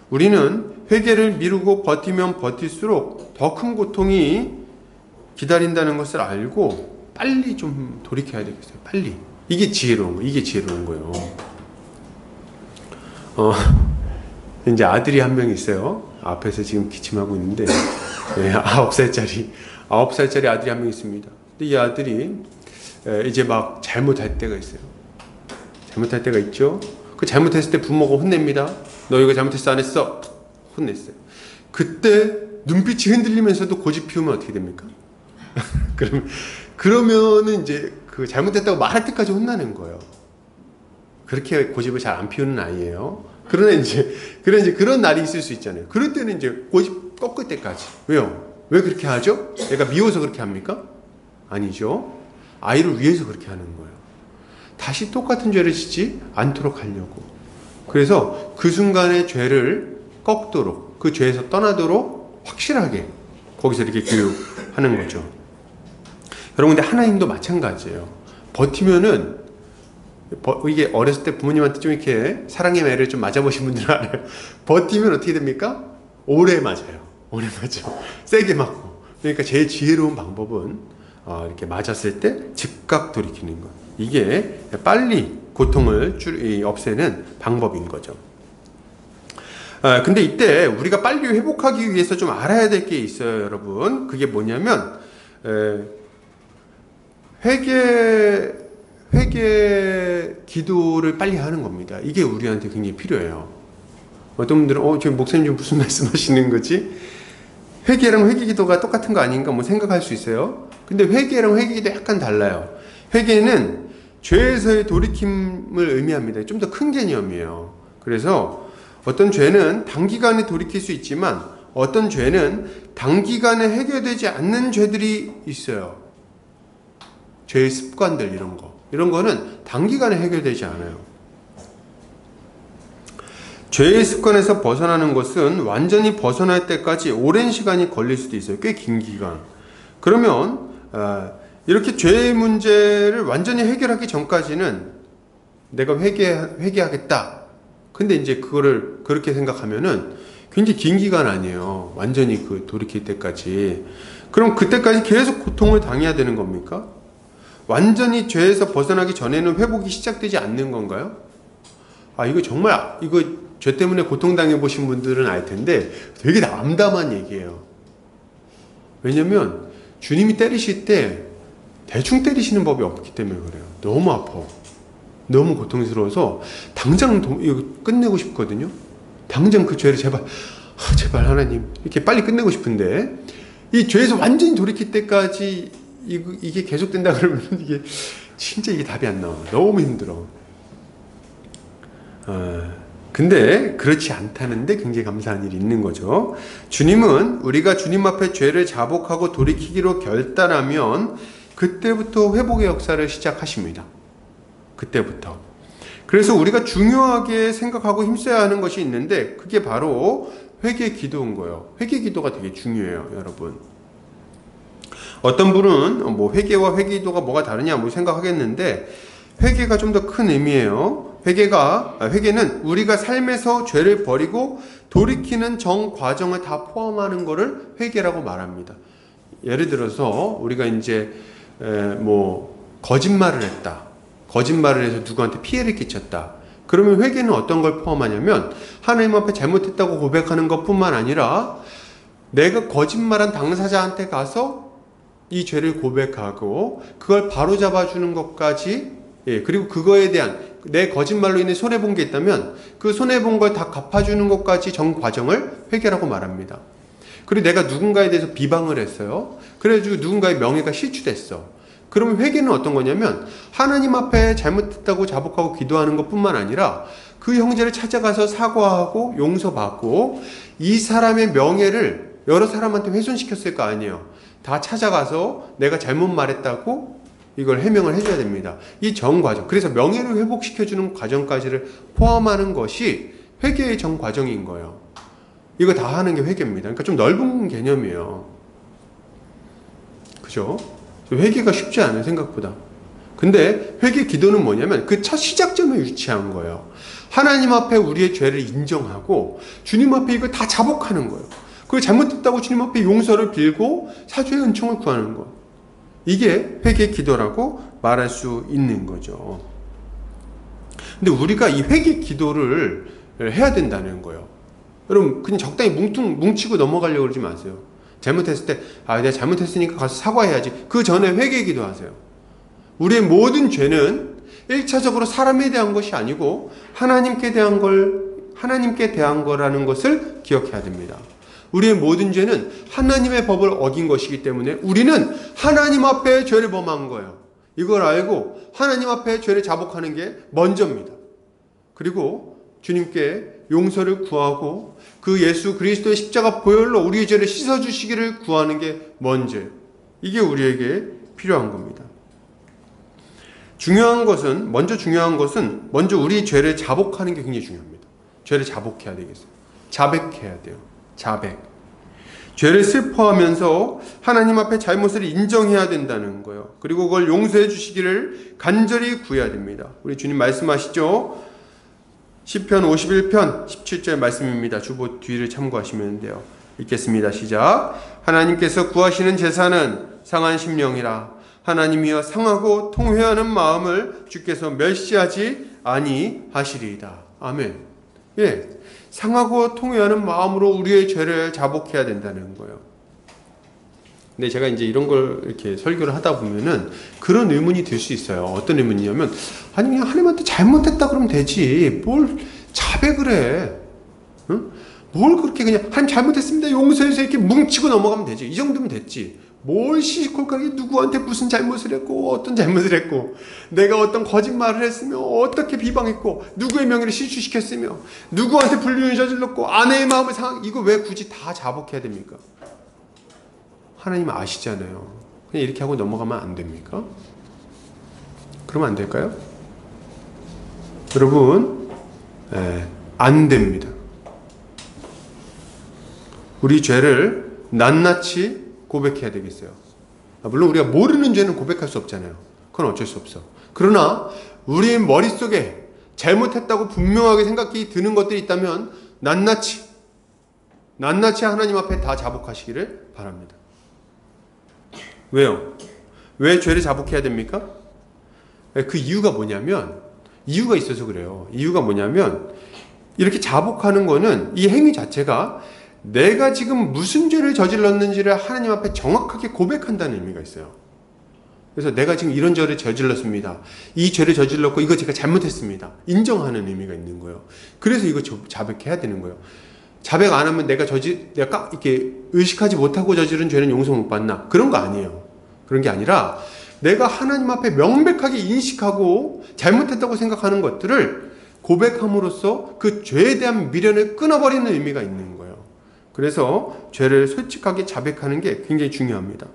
우리는 회개를 미루고 버티면 버틸수록 더 큰 고통이 기다린다는 것을 알고 빨리 좀 돌이켜야 되겠어요. 빨리. 이게 지혜로운 거예요. 이게 지혜로운 거예요. 이제 아들이 한 명 있어요. 앞에서 지금 기침하고 있는데, 네, 9살짜리 아들이 한 명 있습니다. 근데 이 아들이 이제 막 잘못할 때가 있어요. 잘못할 때가 있죠. 그 잘못했을 때 부모가 혼냅니다. 너 이거 잘못했어 안 했어? 혼냈어요. 그때 눈빛이 흔들리면서도 고집 피우면 어떻게 됩니까? 그러면은 이제 그 잘못했다고 말할 때까지 혼나는 거예요. 그렇게 고집을 잘 안 피우는 아이예요. 그러나 이제 그런 날이 있을 수 있잖아요. 그럴 때는 이제 고집 꺾을 때까지. 왜요? 왜 그렇게 하죠? 얘가 미워서 그렇게 합니까? 아니죠. 아이를 위해서 그렇게 하는 거예요. 다시 똑같은 죄를 짓지 않도록 하려고. 그래서 그 순간에 죄를 꺾도록, 그 죄에서 떠나도록 확실하게 거기서 이렇게 교육하는 거죠. 여러분, 근데 하나님도 마찬가지예요. 버티면은, 이게 어렸을 때 부모님한테 좀 이렇게 사랑의 매를 좀 맞아보신 분들은 알아요. 버티면 어떻게 됩니까? 오래 맞아요. 오래 맞아. 세게 맞고. 그러니까 제일 지혜로운 방법은 이렇게 맞았을 때 즉각 돌이키는 것. 이게 빨리 고통을 없애는 방법인 거죠. 근데 이때 우리가 빨리 회복하기 위해서 좀 알아야 될 게 있어요, 여러분. 그게 뭐냐면 회개 기도를 빨리 하는 겁니다. 이게 우리한테 굉장히 필요해요. 어떤 분들은 지금 목사님 무슨 말씀하시는 거지? 회개랑 회개 기도가 똑같은 거 아닌가 뭐 생각할 수 있어요. 근데 회개랑 회개 기도 약간 달라요. 회개는 죄에서의 돌이킴을 의미합니다. 좀 더 큰 개념이에요. 그래서 어떤 죄는 단기간에 돌이킬 수 있지만 어떤 죄는 단기간에 해결되지 않는 죄들이 있어요. 죄의 습관들 이런 거는 단기간에 해결되지 않아요. 죄의 습관에서 벗어나는 것은 완전히 벗어날 때까지 오랜 시간이 걸릴 수도 있어요. 꽤 긴 기간. 그러면 이렇게 죄의 문제를 완전히 해결하기 전까지는 내가 회개하겠다. 근데 이제 그거를 그렇게 생각하면은 굉장히 긴 기간 아니에요. 완전히 돌이킬 때까지. 그럼 그때까지 계속 고통을 당해야 되는 겁니까? 완전히 죄에서 벗어나기 전에는 회복이 시작되지 않는 건가요? 이거 정말, 죄 때문에 고통당해 보신 분들은 알 텐데 되게 암담한 얘기예요. 왜냐면 주님이 때리실 때 대충 때리시는 법이 없기 때문에 그래요. 너무 아파. 너무 고통스러워서 당장 이거 끝내고 싶거든요. 당장 그 죄를 제발 하나님 이렇게 빨리 끝내고 싶은데 이 죄에서 완전히 돌이킬 때까지 이게 계속된다 그러면 이게 진짜 답이 안 나와. 너무 힘들어. 근데 그렇지 않다는데 굉장히 감사한 일이 있는 거죠. 주님은 우리가 주님 앞에 죄를 자복하고 돌이키기로 결단하면 그때부터 회복의 역사를 시작하십니다. 그때부터. 그래서 우리가 중요하게 생각하고 힘써야 하는 것이 있는데 그게 바로 회개 기도인 거예요. 회개 기도가 되게 중요해요, 여러분. 어떤 분은 회개와 회개 기도가 뭐가 다르냐 생각하겠는데 회개가 좀 더 큰 의미예요. 회개는 우리가 삶에서 죄를 버리고 돌이키는 정 과정을 다 포함하는 것을 회개라고 말합니다. 예를 들어서 우리가 이제 거짓말을 했다. 거짓말을 해서 누구한테 피해를 끼쳤다. 그러면 회개는 어떤 걸 포함하냐면 하나님 앞에 잘못했다고 고백하는 것뿐만 아니라 내가 거짓말한 당사자한테 가서 이 죄를 고백하고 그걸 바로잡아주는 것까지, 그리고 그거에 대한 내 거짓말로 인해 손해본 게 있다면 그 손해본 걸 다 갚아주는 것까지 전 과정을 회개라고 말합니다. 그리고 내가 누군가에 대해서 비방을 했어요. 그래가지고 누군가의 명예가 실추됐어. 그러면 회개는 어떤 거냐면 하나님 앞에 잘못했다고 자복하고 기도하는 것뿐만 아니라 그 형제를 찾아가서 사과하고 용서받고 이 사람의 명예를 여러 사람한테 훼손시켰을 거 아니에요. 다 찾아가서 내가 잘못 말했다고 이걸 해명을 해줘야 됩니다. 이 전 과정, 그래서 명예를 회복시켜주는 과정까지를 포함하는 것이 회개의 전 과정인 거예요. 이거 다 하는 게 회개입니다. 그러니까 좀 넓은 개념이에요. 그죠? 회개가 쉽지 않은 생각보다. 근데 회개 기도는 뭐냐면 그 첫 시작점에 위치한 거예요. 하나님 앞에 우리의 죄를 인정하고 주님 앞에 이걸 다 자복하는 거예요. 그걸 잘못했다고 주님 앞에 용서를 빌고 사죄의 은총을 구하는 것. 이게 회개 기도라고 말할 수 있는 거죠. 근데 우리가 이 회개 기도를 해야 된다는 거예요. 여러분 그냥 적당히 뭉치고 넘어가려고 그러지 마세요. 잘못했을 때 내가 잘못했으니까 가서 사과해야지. 그 전에 회개 기도하세요. 우리의 모든 죄는 1차적으로 사람에 대한 것이 아니고 하나님께 대한 거라는 것을 기억해야 됩니다. 우리의 모든 죄는 하나님의 법을 어긴 것이기 때문에 우리는 하나님 앞에 죄를 범한 거예요. 이걸 알고 하나님 앞에 죄를 자복하는 게 먼저입니다. 그리고 주님께 용서를 구하고 그 예수 그리스도의 십자가 보혈로 우리의 죄를 씻어주시기를 구하는 게 먼저예요. 이게 우리에게 필요한 겁니다. 중요한 것은 먼저 우리 죄를 자복하는 게 굉장히 중요합니다. 죄를 자복해야 되겠어요. 자백해야 돼요. 자백. 죄를 슬퍼하면서 하나님 앞에 잘못을 인정해야 된다는 거예요. 그리고 그걸 용서해 주시기를 간절히 구해야 됩니다. 우리 주님 말씀하시죠. 시편 51편 17절 말씀입니다. 주보 뒤를 참고하시면 돼요. 읽겠습니다. 시작. 하나님께서 구하시는 제사는 상한 심령이라. 하나님이여 상하고 통회하는 마음을 주께서 멸시하지 아니하시리이다. 아멘. 예, 상하고 통회하는 마음으로 우리의 죄를 자복해야 된다는 거예요. 근데 제가 이제 이런 걸 이렇게 설교를 하다 보면은 그런 의문이 들 수 있어요. 어떤 의문이냐면, 아니 그냥 하나님한테 잘못했다 그러면 되지. 뭘 자백을 해? 응? 뭘 그렇게 그냥 하나님 잘못했습니다 용서해서 이렇게 뭉치고 넘어가면 되지. 이 정도면 됐지. 뭘 시시콜콜하게 누구한테 무슨 잘못을 했고 어떤 잘못을 했고 내가 어떤 거짓말을 했으며 어떻게 비방했고 누구의 명예를 실추시켰으며 누구한테 불륜을 저질렀고 아내의 마음을 이거 왜 굳이 다 자복해야 됩니까? 하나님 아시잖아요. 그냥 이렇게 하고 넘어가면 안 됩니까? 그러면 안 될까요? 여러분, 안 됩니다. 우리 죄를 낱낱이 고백해야 되겠어요. 물론 우리가 모르는 죄는 고백할 수 없잖아요. 그건 어쩔 수 없어. 그러나 우리 머릿속에 잘못했다고 분명하게 생각이 드는 것들이 있다면 낱낱이 하나님 앞에 다 자복하시기를 바랍니다. 왜요? 왜 죄를 자복해야 됩니까? 그 이유가 뭐냐면, 이유가 있어서 그래요. 이유가 뭐냐면 이렇게 자복하는 거는 이 행위 자체가 내가 지금 무슨 죄를 저질렀는지를 하나님 앞에 정확하게 고백한다는 의미가 있어요. 그래서 내가 지금 이런 죄를 저질렀습니다. 이 죄를 저질렀고 이거 제가 잘못했습니다. 인정하는 의미가 있는 거예요. 그래서 이거 자백해야 되는 거예요. 자백 안 하면 내가 이렇게 의식하지 못하고 저지른 죄는 용서 못 받나? 그런 거 아니에요. 그런 게 아니라 내가 하나님 앞에 명백하게 인식하고 잘못했다고 생각하는 것들을 고백함으로써 그 죄에 대한 미련을 끊어버리는 의미가 있는 거예요. 그래서 죄를 솔직하게 자백하는 게 굉장히 중요합니다.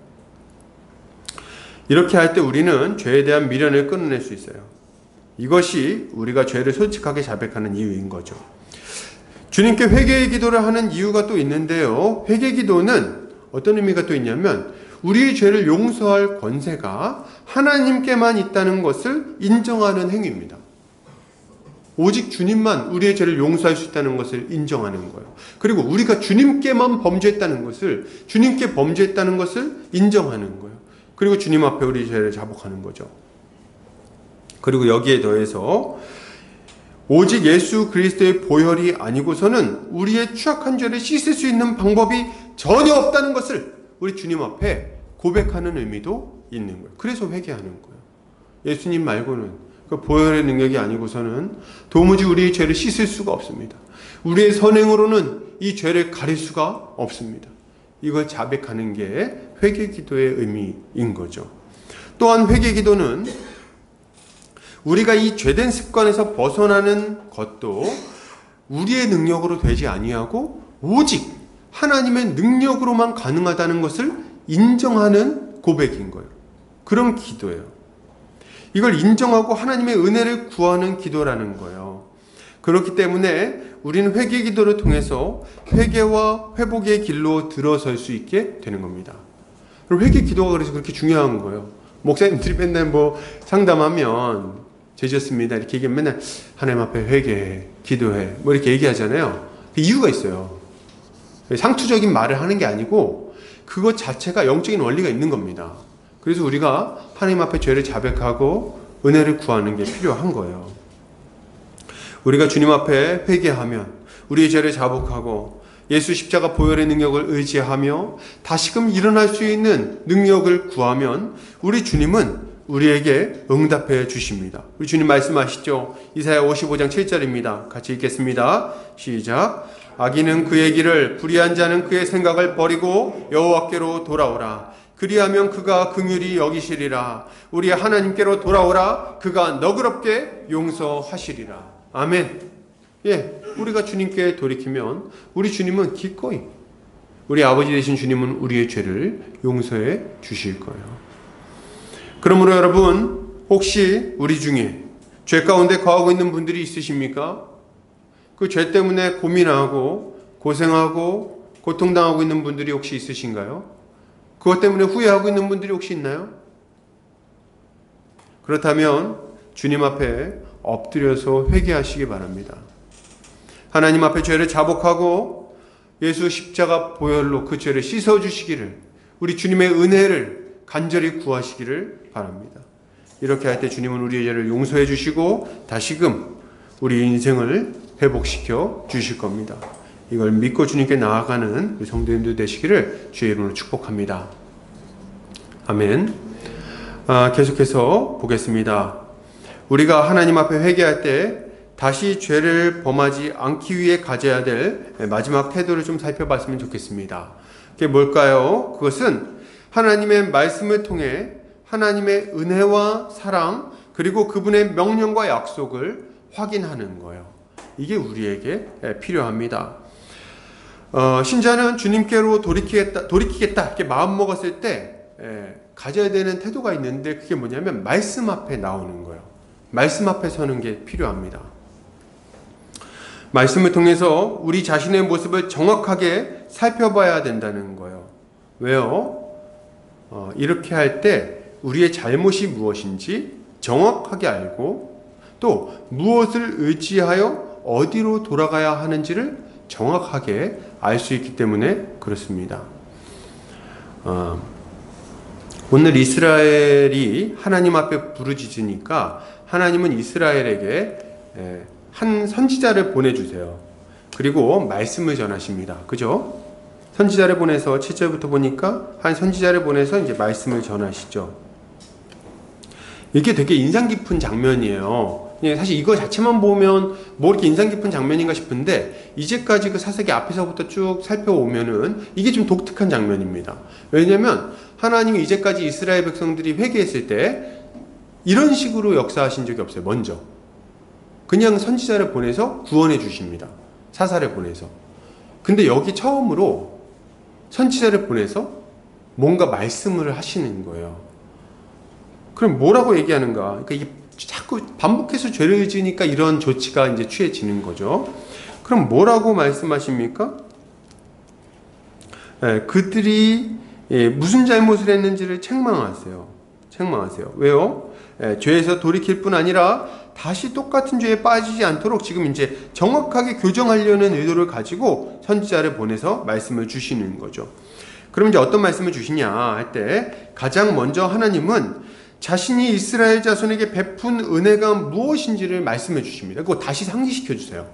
이렇게 할 때 우리는 죄에 대한 미련을 끊어낼 수 있어요. 이것이 우리가 죄를 솔직하게 자백하는 이유인 거죠. 주님께 회개의 기도를 하는 이유가 또 있는데요. 회개 기도는 어떤 의미가 또 있냐면 우리의 죄를 용서할 권세가 하나님께만 있다는 것을 인정하는 행위입니다. 오직 주님만 우리의 죄를 용서할 수 있다는 것을 인정하는 거예요. 그리고 우리가 주님께만 범죄했다는 것을, 주님께 범죄했다는 것을 인정하는 거예요. 그리고 주님 앞에 우리 죄를 자복하는 거죠. 그리고 여기에 더해서 오직 예수 그리스도의 보혈이 아니고서는 우리의 추악한 죄를 씻을 수 있는 방법이 전혀 없다는 것을 우리 주님 앞에 고백하는 의미도 있는 거예요. 그래서 회개하는 거예요. 예수님 말고는, 그 보혈의 능력이 아니고서는 도무지 우리의 죄를 씻을 수가 없습니다. 우리의 선행으로는 이 죄를 가릴 수가 없습니다. 이걸 자백하는 게 회개 기도의 의미인 거죠. 또한 회개 기도는 우리가 이 죄된 습관에서 벗어나는 것도 우리의 능력으로 되지 아니하고 오직 하나님의 능력으로만 가능하다는 것을 인정하는 고백인 거예요. 그런 기도예요. 이걸 인정하고 하나님의 은혜를 구하는 기도라는 거예요. 그렇기 때문에 우리는 회개 기도를 통해서 회개와 회복의 길로 들어설 수 있게 되는 겁니다. 그리고 회개 기도가 그래서 그렇게 중요한 거예요. 목사님들이 맨날 뭐 상담하면 죄졌습니다 이렇게 얘기하면 맨날 하나님 앞에 회개해, 기도해 뭐 이렇게 얘기하잖아요. 그 이유가 있어요. 상투적인 말을 하는 게 아니고 그것 자체가 영적인 원리가 있는 겁니다. 그래서 우리가 하나님 앞에 죄를 자백하고 은혜를 구하는 게 필요한 거예요. 우리가 주님 앞에 회개하면 우리의 죄를 자복하고 예수 십자가 보혈의 능력을 의지하며 다시금 일어날 수 있는 능력을 구하면 우리 주님은 우리에게 응답해 주십니다. 우리 주님 말씀하시죠. 이사야 55장 7절입니다. 같이 읽겠습니다. 시작. 악인은 그의 길을, 불의한 자는 그의 생각을 버리고 여호와께로 돌아오라. 그리하면 그가 긍휼히 여기시리라. 우리 하나님께로 돌아오라. 그가 너그럽게 용서하시리라. 아멘. 예, 우리가 주님께 돌이키면 우리 주님은 기꺼이, 우리 아버지 되신 주님은 우리의 죄를 용서해 주실 거예요. 그러므로 여러분, 혹시 우리 중에 죄 가운데 거하고 있는 분들이 있으십니까? 그 죄 때문에 고민하고 고생하고 고통당하고 있는 분들이 혹시 있으신가요? 그것 때문에 후회하고 있는 분들이 혹시 있나요? 그렇다면 주님 앞에 엎드려서 회개하시기 바랍니다. 하나님 앞에 죄를 자복하고 예수 십자가 보혈로 그 죄를 씻어주시기를, 우리 주님의 은혜를 간절히 구하시기를 바랍니다. 이렇게 할 때 주님은 우리의 죄를 용서해 주시고 다시금 우리 인생을 회복시켜 주실 겁니다. 이걸 믿고 주님께 나아가는 우리 성도님들 되시기를 주의 이름으로 축복합니다. 아멘. 계속해서 보겠습니다. 우리가 하나님 앞에 회개할 때 다시 죄를 범하지 않기 위해 가져야 될 마지막 태도를 좀 살펴봤으면 좋겠습니다. 그게 뭘까요? 그것은 하나님의 말씀을 통해 하나님의 은혜와 사랑 그리고 그분의 명령과 약속을 확인하는 거예요. 이게 우리에게 필요합니다. 신자는 주님께로 돌이키겠다 이렇게 마음 먹었을 때 가져야 되는 태도가 있는데 그게 뭐냐면 말씀 앞에 나오는 거예요. 말씀 앞에 서는 게 필요합니다. 말씀을 통해서 우리 자신의 모습을 정확하게 살펴봐야 된다는 거예요. 왜요? 이렇게 할 때 우리의 잘못이 무엇인지 정확하게 알고 또 무엇을 의지하여 어디로 돌아가야 하는지를 정확하게 알 수 있기 때문에 그렇습니다. 오늘 이스라엘이 하나님 앞에 부르짖으니까 하나님은 이스라엘에게 한 선지자를 보내주세요. 그리고 말씀을 전하십니다. 그죠? 선지자를 보내서 7절부터 보니까 한 선지자를 보내서 이제 말씀을 전하시죠. 이게 되게 인상 깊은 장면이에요. 사실 이거 자체만 보면 뭐 이렇게 인상 깊은 장면인가 싶은데 이제까지 그 사사기 앞에서부터 쭉 살펴오면은 이게 좀 독특한 장면입니다. 왜냐면 하나님이 이제까지 이스라엘 백성들이 회개했을 때 이런 식으로 역사하신 적이 없어요. 먼저 그냥 선지자를 보내서 구원해 주십니다. 사사를 보내서. 근데 여기 처음으로 선지자를 보내서 뭔가 말씀을 하시는 거예요. 그럼 뭐라고 얘기하는가? 그러니까 이게 자꾸 반복해서 죄를 지으니까 이런 조치가 이제 취해지는 거죠. 그럼 뭐라고 말씀하십니까? 그들이 무슨 잘못을 했는지를 책망하세요. 왜요? 죄에서 돌이킬 뿐 아니라 다시 똑같은 죄에 빠지지 않도록 지금 이제 정확하게 교정하려는 의도를 가지고 선지자를 보내서 말씀을 주시는 거죠. 그럼 이제 어떤 말씀을 주시냐 할 때 가장 먼저 하나님은 자신이 이스라엘 자손에게 베푼 은혜가 무엇인지를 말씀해 주십니다. 그거 다시 상기시켜 주세요.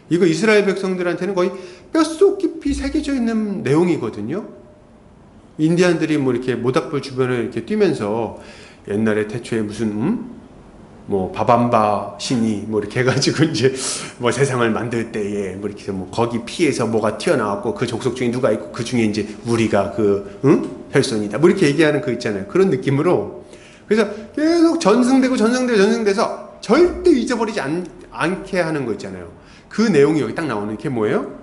이거 이스라엘 백성들한테는 거의 뼛속 깊이 새겨져 있는 내용이거든요. 인디안들이 뭐 이렇게 모닥불 주변을 이렇게 뛰면서 옛날에 태초에 무슨 뭐 바밤바 신이 뭐 이렇게 해가지고 이제 뭐 세상을 만들 때에 뭐 이렇게 뭐 거기 피에서 뭐가 튀어나왔고 그 족속 중에 누가 있고 그 중에 이제 우리가 그 혈손이다 뭐 이렇게 얘기하는 거 있잖아요. 그런 느낌으로 그래서 계속 전승돼서 절대 잊어버리지 않게 하는 거 있잖아요. 그 내용이 여기 딱 나오는 게 뭐예요?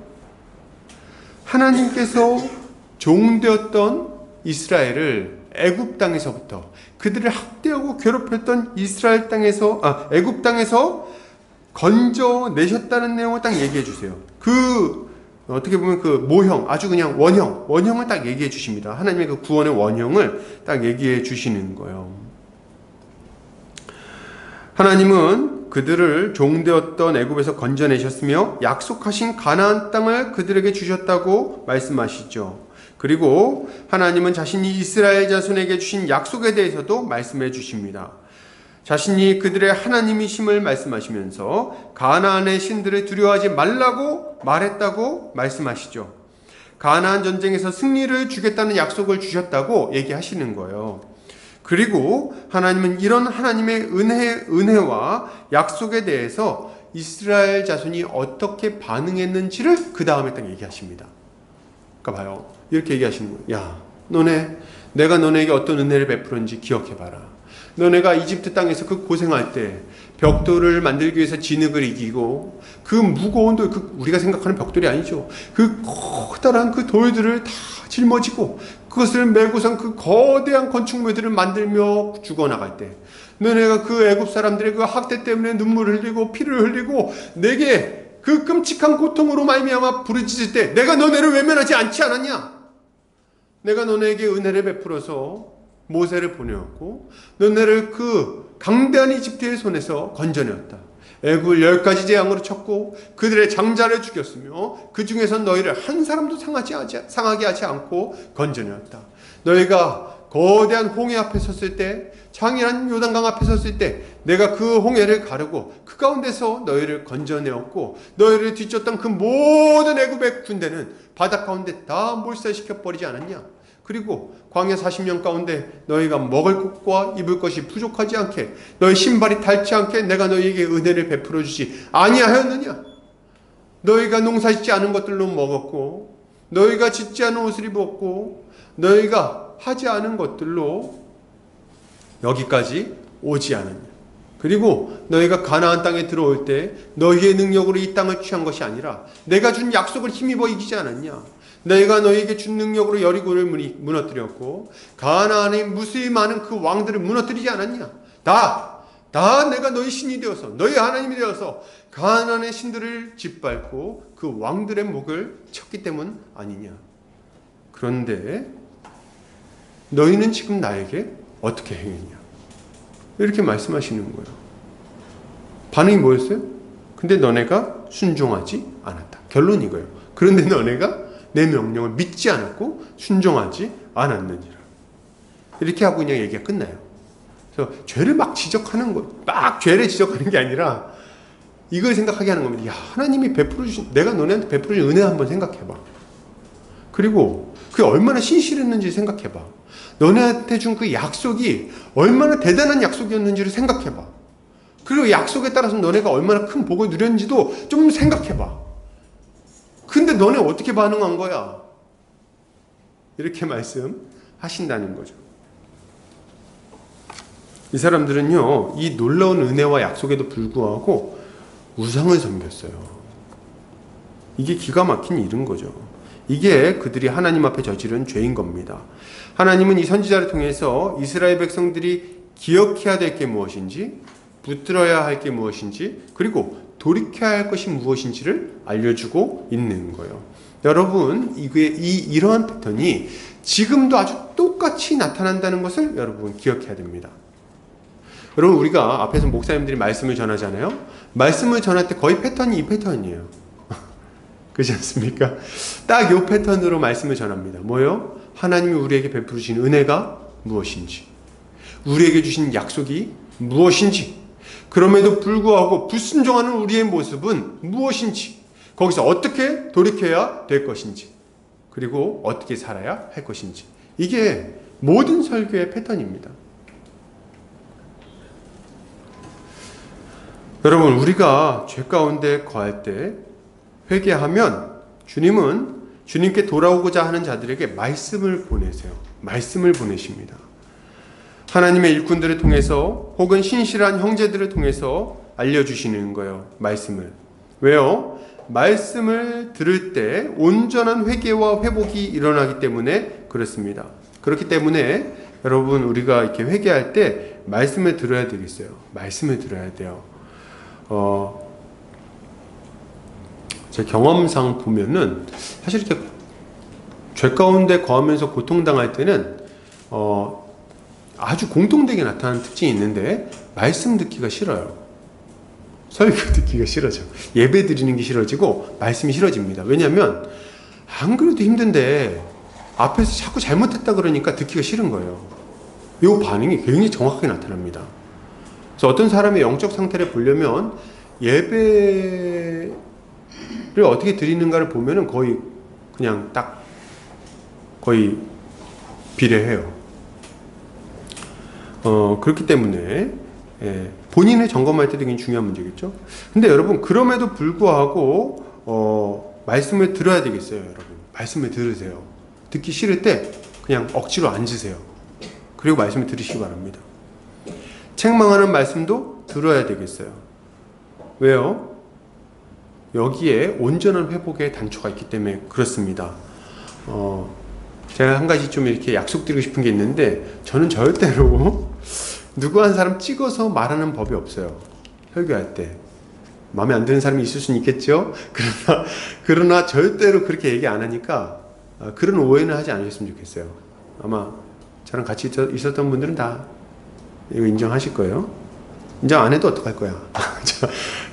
하나님께서 종되었던 이스라엘을 애굽 땅에서부터 그들을 학대하고 괴롭혔던 이스라엘 땅에서 애굽 땅에서 건져내셨다는 내용을 딱 얘기해 주세요. 그 어떻게 보면 그 모형 아주 그냥 원형을 딱 얘기해 주십니다. 하나님의 그 구원의 원형을 딱 얘기해 주시는 거예요. 하나님은 그들을 종되었던 애굽에서 건져내셨으며 약속하신 가나안 땅을 그들에게 주셨다고 말씀하시죠. 그리고 하나님은 자신이 이스라엘 자손에게 주신 약속에 대해서도 말씀해 주십니다. 자신이 그들의 하나님이심을 말씀하시면서 가나안의 신들을 두려워하지 말라고 말했다고 말씀하시죠. 가나안 전쟁에서 승리를 주겠다는 약속을 주셨다고 얘기하시는 거예요. 그리고 하나님은 이런 하나님의 은혜와 약속에 대해서 이스라엘 자손이 어떻게 반응했는지를 그 다음에 딱 얘기하십니다. 그러니까 봐요. 이렇게 얘기하시는 거예요. 야, 내가 너네에게 어떤 은혜를 베풀었는지 기억해봐라. 너네가 이집트 땅에서 그 고생할 때 벽돌을 만들기 위해서 진흙을 이기고 그 무거운 돌, 우리가 생각하는 벽돌이 아니죠. 그 커다란 그 돌들을 다 짊어지고 그것을 메고선 그 거대한 건축물들을 만들며 죽어나갈 때 너네가 그 애굽 사람들의 그 학대 때문에 눈물을 흘리고 피를 흘리고 내게 그 끔찍한 고통으로 말미암아 부르짖을 때 내가 너네를 외면하지 않지 않았냐? 내가 너네에게 은혜를 베풀어서 모세를 보내었고 너네를 그 강대한 이집트의 손에서 건져내었다. 애굽을 10가지 재앙으로 쳤고 그들의 장자를 죽였으며 그 중에서 너희를 한 사람도 상하게 하지 않고 건져내었다. 너희가 거대한 홍해 앞에 섰을 때 장이란 요단강 앞에 섰을 때 내가 그 홍해를 가르고 그 가운데서 너희를 건져내었고 너희를 뒤쫓던 그 모든 애굽의 군대는 바다 가운데 다 몰살시켜 버리지 않았냐. 그리고 광야 40년 가운데 너희가 먹을 것과 입을 것이 부족하지 않게 너희 신발이 닳지 않게 내가 너희에게 은혜를 베풀어 주지 아니하였느냐. 너희가 농사짓지 않은 것들로 먹었고 너희가 짓지 않은 옷을 입었고 너희가 하지 않은 것들로 여기까지 오지 않았냐. 그리고 너희가 가나안 땅에 들어올 때 너희의 능력으로 이 땅을 취한 것이 아니라 내가 준 약속을 힘입어 이기지 않았냐. 내가 너희에게 준 능력으로 여리고를 무너뜨렸고 가나안의 무수히 많은 그 왕들을 무너뜨리지 않았냐. 다 내가 너희 신이 되어서 너희 하나님이 되어서 가나안의 신들을 짓밟고 그 왕들의 목을 쳤기 때문 아니냐. 그런데 너희는 지금 나에게 어떻게 행했냐. 이렇게 말씀하시는 거예요. 반응이 뭐였어요? 근데 너네가 순종하지 않았다. 결론이 이거예요. 그런데 너네가 내 명령을 믿지 않았고 순종하지 않았느니라. 이렇게 하고 그냥 얘기가 끝나요. 그래서 죄를 막 지적하는 거, 막 죄를 지적하는 게 아니라 이걸 생각하게 하는 겁니다. 야, 하나님이 베풀어 주신, 내가 너네한테 베풀어 준 은혜 한번 생각해봐. 그리고 그게 얼마나 신실했는지 생각해봐. 너네한테 준 그 약속이 얼마나 대단한 약속이었는지를 생각해봐. 그리고 약속에 따라서 너네가 얼마나 큰 복을 누렸는지도 좀 생각해봐. 근데 너네 어떻게 반응한 거야? 이렇게 말씀하신다는 거죠. 이 사람들은요, 이 놀라운 은혜와 약속에도 불구하고 우상을 섬겼어요. 이게 기가 막힌 일인 거죠. 이게 그들이 하나님 앞에 저지른 죄인 겁니다. 하나님은 이 선지자를 통해서 이스라엘 백성들이 기억해야 될 게 무엇인지, 붙들어야 할 게 무엇인지, 그리고 돌이켜야 할 것이 무엇인지를 알려주고 있는 거예요. 여러분, 이러한 패턴이 지금도 아주 똑같이 나타난다는 것을 여러분 기억해야 됩니다. 여러분, 우리가 앞에서 목사님들이 말씀을 전하잖아요. 말씀을 전할 때 거의 패턴이 이 패턴이에요. 그렇지 않습니까? 딱 이 패턴으로 말씀을 전합니다. 뭐예요? 하나님이 우리에게 베푸신 은혜가 무엇인지, 우리에게 주신 약속이 무엇인지, 그럼에도 불구하고 불순종하는 우리의 모습은 무엇인지, 거기서 어떻게 돌이켜야 될 것인지, 그리고 어떻게 살아야 할 것인지. 이게 모든 설교의 패턴입니다. 여러분, 우리가 죄 가운데 거할 때 회개하면 주님은 주님께 돌아오고자 하는 자들에게 말씀을 보내세요. 말씀을 보내십니다. 하나님의 일꾼들을 통해서 혹은 신실한 형제들을 통해서 알려주시는 거예요. 말씀을. 왜요? 말씀을 들을 때 온전한 회개와 회복이 일어나기 때문에 그렇습니다. 그렇기 때문에 여러분, 우리가 이렇게 회개할 때 말씀을 들어야 되겠어요. 말씀을 들어야 돼요. 제 경험상 보면은 사실 이렇게 죄 가운데 거하면서 고통당할 때는 아주 공통되게 나타나는 특징이 있는데 말씀 듣기가 싫어요. 설교 듣기가 싫어져. 예배 드리는 게 싫어지고 말씀이 싫어집니다. 왜냐하면 안 그래도 힘든데 앞에서 자꾸 잘못했다 그러니까 듣기가 싫은 거예요. 이 반응이 굉장히 정확하게 나타납니다. 그래서 어떤 사람의 영적 상태를 보려면 예배를 어떻게 드리는가를 보면은 거의 그냥 딱 거의 비례해요. 그렇기 때문에 본인을 점검할 때도 굉장히 중요한 문제겠죠. 근데 여러분, 그럼에도 불구하고 말씀을 들어야 되겠어요. 여러분, 말씀을 들으세요. 듣기 싫을 때 그냥 억지로 앉으세요. 그리고 말씀을 들으시기 바랍니다. 책망하는 말씀도 들어야 되겠어요. 왜요? 여기에 온전한 회복의 단초가 있기 때문에 그렇습니다. 제가 한 가지 좀 이렇게 약속드리고 싶은 게 있는데, 저는 절대로 누구 한 사람 찍어서 말하는 법이 없어요. 설교할 때. 마음에 안 드는 사람이 있을 수는 있겠죠? 그러나 절대로 그렇게 얘기 안 하니까 그런 오해는 하지 않으셨으면 좋겠어요. 아마 저랑 같이 있었던 분들은 다 이거 인정하실 거예요. 인정 안 해도 어떡할 거야.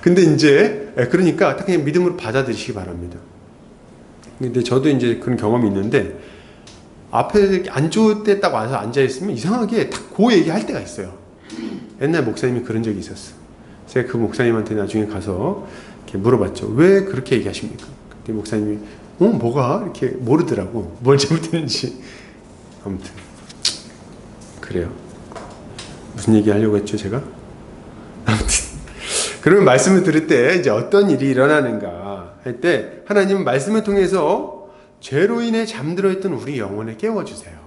근데 이제 그러니까 딱 그냥 믿음으로 받아들이시기 바랍니다. 근데 저도 이제 그런 경험이 있는데, 앞에 안 좋을 때 딱 와서 앉아있으면 이상하게 딱 그 얘기할 때가 있어요. 옛날 목사님이 그런 적이 있었어. 제가 그 목사님한테 나중에 가서 이렇게 물어봤죠. 왜 그렇게 얘기하십니까? 그때 목사님이 뭐가? 이렇게 모르더라고. 뭘 잘못했는지. 아무튼 그래요. 무슨 얘기 하려고 했죠, 제가? 아무튼 그러면 말씀을 들을 때 이제 어떤 일이 일어나는가 할 때, 하나님은 말씀을 통해서 죄로 인해 잠들어 있던 우리 영혼을 깨워주세요.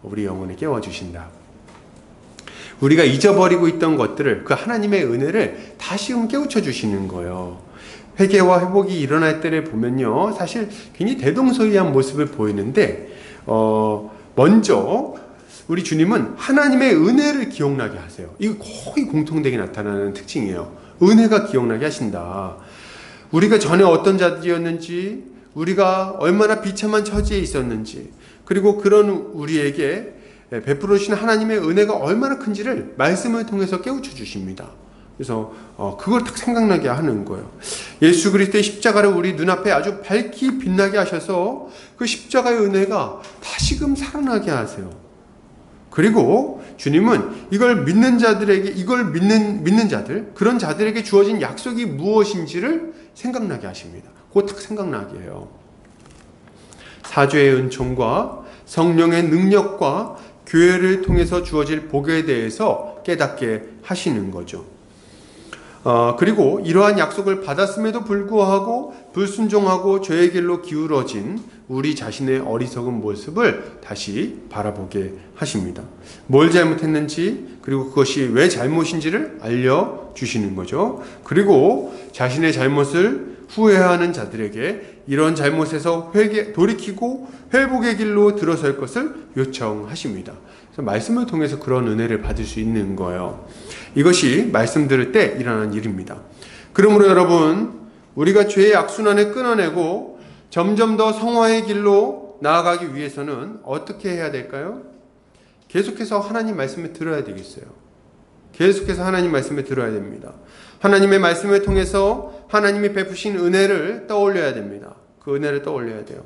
우리 영혼을 깨워주신다. 우리가 잊어버리고 있던 것들을, 그 하나님의 은혜를 다시금 깨우쳐 주시는 거예요. 회개와 회복이 일어날 때를 보면요, 사실 굉장히 대동소이한 모습을 보이는데, 먼저 우리 주님은 하나님의 은혜를 기억나게 하세요. 이거 거의 공통되게 나타나는 특징이에요. 은혜가 기억나게 하신다. 우리가 전에 어떤 자들이었는지, 우리가 얼마나 비참한 처지에 있었는지, 그리고 그런 우리에게 베풀어 주신 하나님의 은혜가 얼마나 큰지를 말씀을 통해서 깨우쳐 주십니다. 그래서 그걸 딱 생각나게 하는 거예요. 예수 그리스도의 십자가를 우리 눈앞에 아주 밝히 빛나게 하셔서 그 십자가의 은혜가 다시금 살아나게 하세요. 그리고 주님은 이걸 믿는 자들에게, 이걸 믿는 자들, 그런 자들에게 주어진 약속이 무엇인지를 생각나게 하십니다. 그거 딱 생각나게 해요. 사죄의 은총과 성령의 능력과 교회를 통해서 주어질 복에 대해서 깨닫게 하시는 거죠. 그리고 이러한 약속을 받았음에도 불구하고 불순종하고 죄의 길로 기울어진 우리 자신의 어리석은 모습을 다시 바라보게 하십니다. 뭘 잘못했는지, 그리고 그것이 왜 잘못인지를 알려주시는 거죠. 그리고 자신의 잘못을 후회하는 자들에게 이런 잘못에서 돌이키고 회복의 길로 들어설 것을 요청하십니다. 그래서 말씀을 통해서 그런 은혜를 받을 수 있는 거예요. 이것이 말씀 들을 때 일어나는 일입니다. 그러므로 여러분, 우리가 죄의 악순환을 끊어내고 점점 더 성화의 길로 나아가기 위해서는 어떻게 해야 될까요? 계속해서 하나님 말씀을 들어야 되겠어요. 계속해서 하나님 말씀을 들어야 됩니다. 하나님의 말씀을 통해서 하나님이 베푸신 은혜를 떠올려야 됩니다. 그 은혜를 떠올려야 돼요.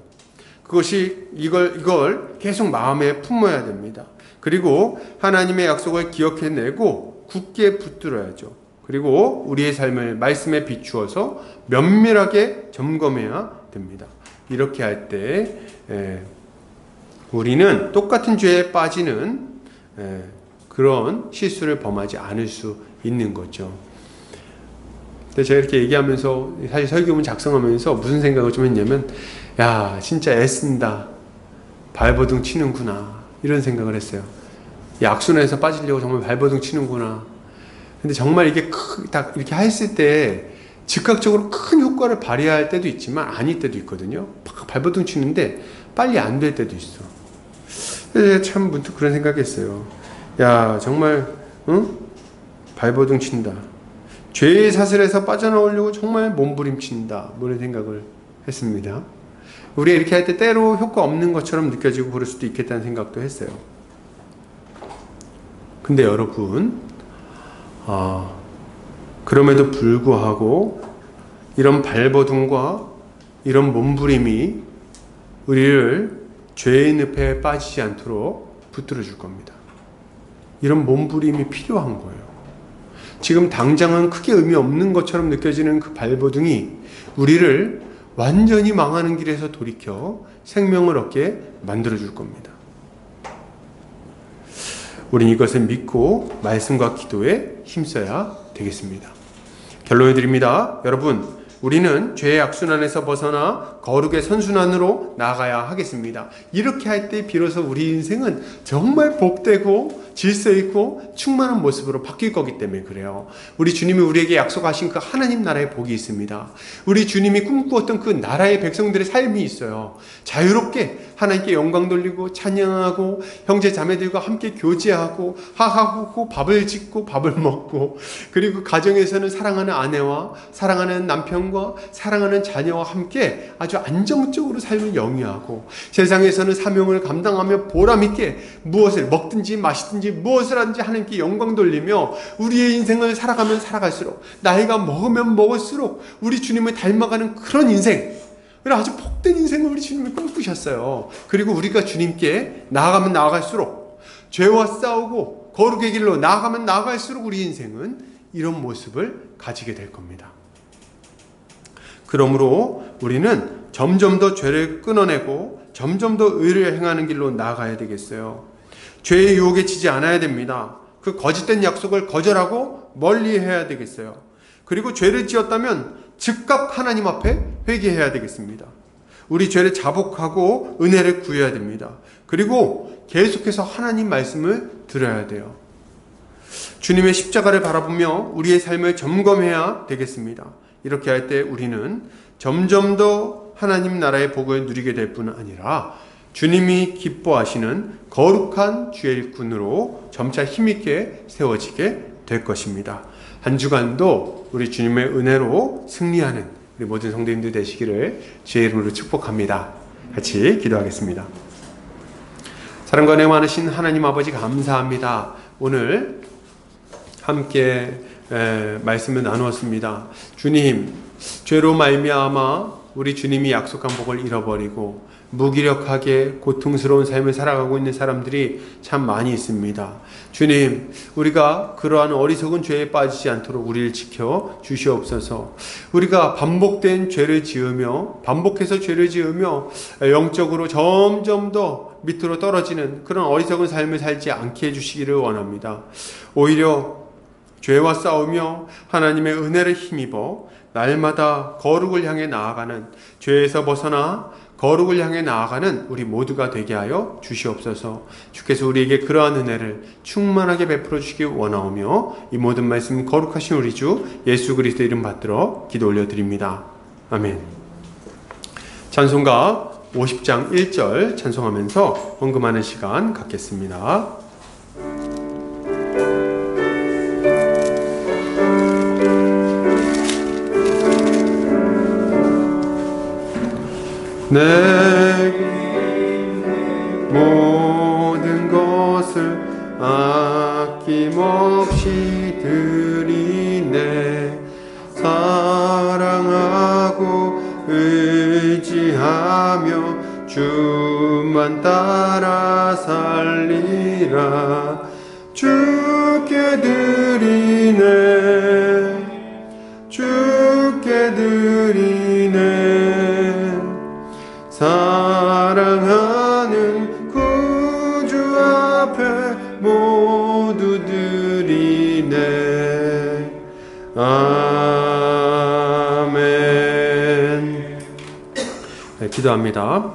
그것이 이걸 계속 마음에 품어야 됩니다. 그리고 하나님의 약속을 기억해내고 굳게 붙들어야죠. 그리고 우리의 삶을 말씀에 비추어서 면밀하게 점검해야 됩니다. 이렇게 할 때 우리는 똑같은 죄에 빠지는 그런 실수를 범하지 않을 수 있는 거죠. 근데 제가 이렇게 얘기하면서 사실 설교문 작성하면서 무슨 생각을 좀 했냐면, 야 진짜 애쓴다, 발버둥 치는구나, 이런 생각을 했어요. 이 악순환에서 빠지려고 정말 발버둥 치는구나. 근데 정말 이게 딱 이렇게 했을 때 즉각적으로 큰 효과를 발휘할 때도 있지만 아닐 때도 있거든요. 막 발버둥 치는데 빨리 안 될 때도 있어. 그래서 참 문득 그런 생각했어요. 야 정말 발버둥 친다, 죄의 사슬에서 빠져나오려고 정말 몸부림친다, 뭐 이런 생각을 했습니다. 우리가 이렇게 할 때 때로 효과 없는 것처럼 느껴지고 그럴 수도 있겠다는 생각도 했어요. 근데 여러분, 그럼에도 불구하고 이런 발버둥과 이런 몸부림이 우리를 죄의 늪에 빠지지 않도록 붙들어 줄 겁니다. 이런 몸부림이 필요한 거예요. 지금 당장은 크게 의미 없는 것처럼 느껴지는 그 발버둥이 우리를 완전히 망하는 길에서 돌이켜 생명을 얻게 만들어 줄 겁니다. 우린 이것을 믿고 말씀과 기도에 힘써야 되겠습니다. 결론을 드립니다. 여러분, 우리는 죄의 악순환에서 벗어나 거룩의 선순환으로 나아가야 하겠습니다. 이렇게 할 때 비로소 우리 인생은 정말 복되고 질서 있고 충만한 모습으로 바뀔 거기 때문에 그래요. 우리 주님이 우리에게 약속하신 그 하나님 나라의 복이 있습니다. 우리 주님이 꿈꾸었던 그 나라의 백성들의 삶이 있어요. 자유롭게 하나님께 영광 돌리고 찬양하고 형제 자매들과 함께 교제하고 하하호호 밥을 짓고 밥을 먹고, 그리고 가정에서는 사랑하는 아내와 사랑하는 남편과 사랑하는 자녀와 함께 아주 안정적으로 삶을 영위하고, 세상에서는 사명을 감당하며 보람있게 무엇을 먹든지 마시든지 무엇을 하든지 하나님께 영광 돌리며 우리의 인생을 살아가면 살아갈수록, 나이가 먹으면 먹을수록 우리 주님을 닮아가는 그런 인생, 아주 복된 인생을 우리 주님이 꿈꾸셨어요. 그리고 우리가 주님께 나아가면 나아갈수록, 죄와 싸우고 거룩의 길로 나아가면 나아갈수록 우리 인생은 이런 모습을 가지게 될 겁니다. 그러므로 우리는 점점 더 죄를 끊어내고 점점 더 의를 행하는 길로 나아가야 되겠어요. 죄의 유혹에 지지 않아야 됩니다. 그 거짓된 약속을 거절하고 멀리해야 되겠어요. 그리고 죄를 지었다면 즉각 하나님 앞에 회개해야 되겠습니다. 우리 죄를 자복하고 은혜를 구해야 됩니다. 그리고 계속해서 하나님 말씀을 들어야 돼요. 주님의 십자가를 바라보며 우리의 삶을 점검해야 되겠습니다. 이렇게 할 때 우리는 점점 더 하나님 나라의 복을 누리게 될 뿐 아니라 주님이 기뻐하시는 거룩한 주의 일꾼으로 점차 힘있게 세워지게 될 것입니다. 한 주간도 우리 주님의 은혜로 승리하는 우리 모든 성도님들 되시기를 주의 이름으로 축복합니다. 같이 기도하겠습니다. 사랑과 은혜 많으신 하나님 아버지, 감사합니다. 오늘 함께 말씀을 나누었습니다. 주님, 죄로 말미암아 우리 주님이 약속한 복을 잃어버리고 무기력하게 고통스러운 삶을 살아가고 있는 사람들이 참 많이 있습니다. 주님, 우리가 그러한 어리석은 죄에 빠지지 않도록 우리를 지켜 주시옵소서. 우리가 반복된 죄를 지으며 반복해서 죄를 지으며 영적으로 점점 더 밑으로 떨어지는 그런 어리석은 삶을 살지 않게 해주시기를 원합니다. 오히려 죄와 싸우며 하나님의 은혜를 힘입어 날마다 거룩을 향해 나아가는, 죄에서 벗어나 거룩을 향해 나아가는 우리 모두가 되게 하여 주시옵소서. 주께서 우리에게 그러한 은혜를 충만하게 베풀어 주시기 원하오며 이 모든 말씀 거룩하신 우리 주 예수 그리스도 이름 받들어 기도 올려드립니다. 아멘. 찬송가 50장 1절 찬송하면서 헌금하는 시간 갖겠습니다. 내 모든 것을 아낌없이 드리네. 사랑하고 의지하며 주만 따라 살리라. 주께 드리네, 주께 드리네. 사랑하는 구주 앞에 모두 드리네. 아멘. 기도합니다.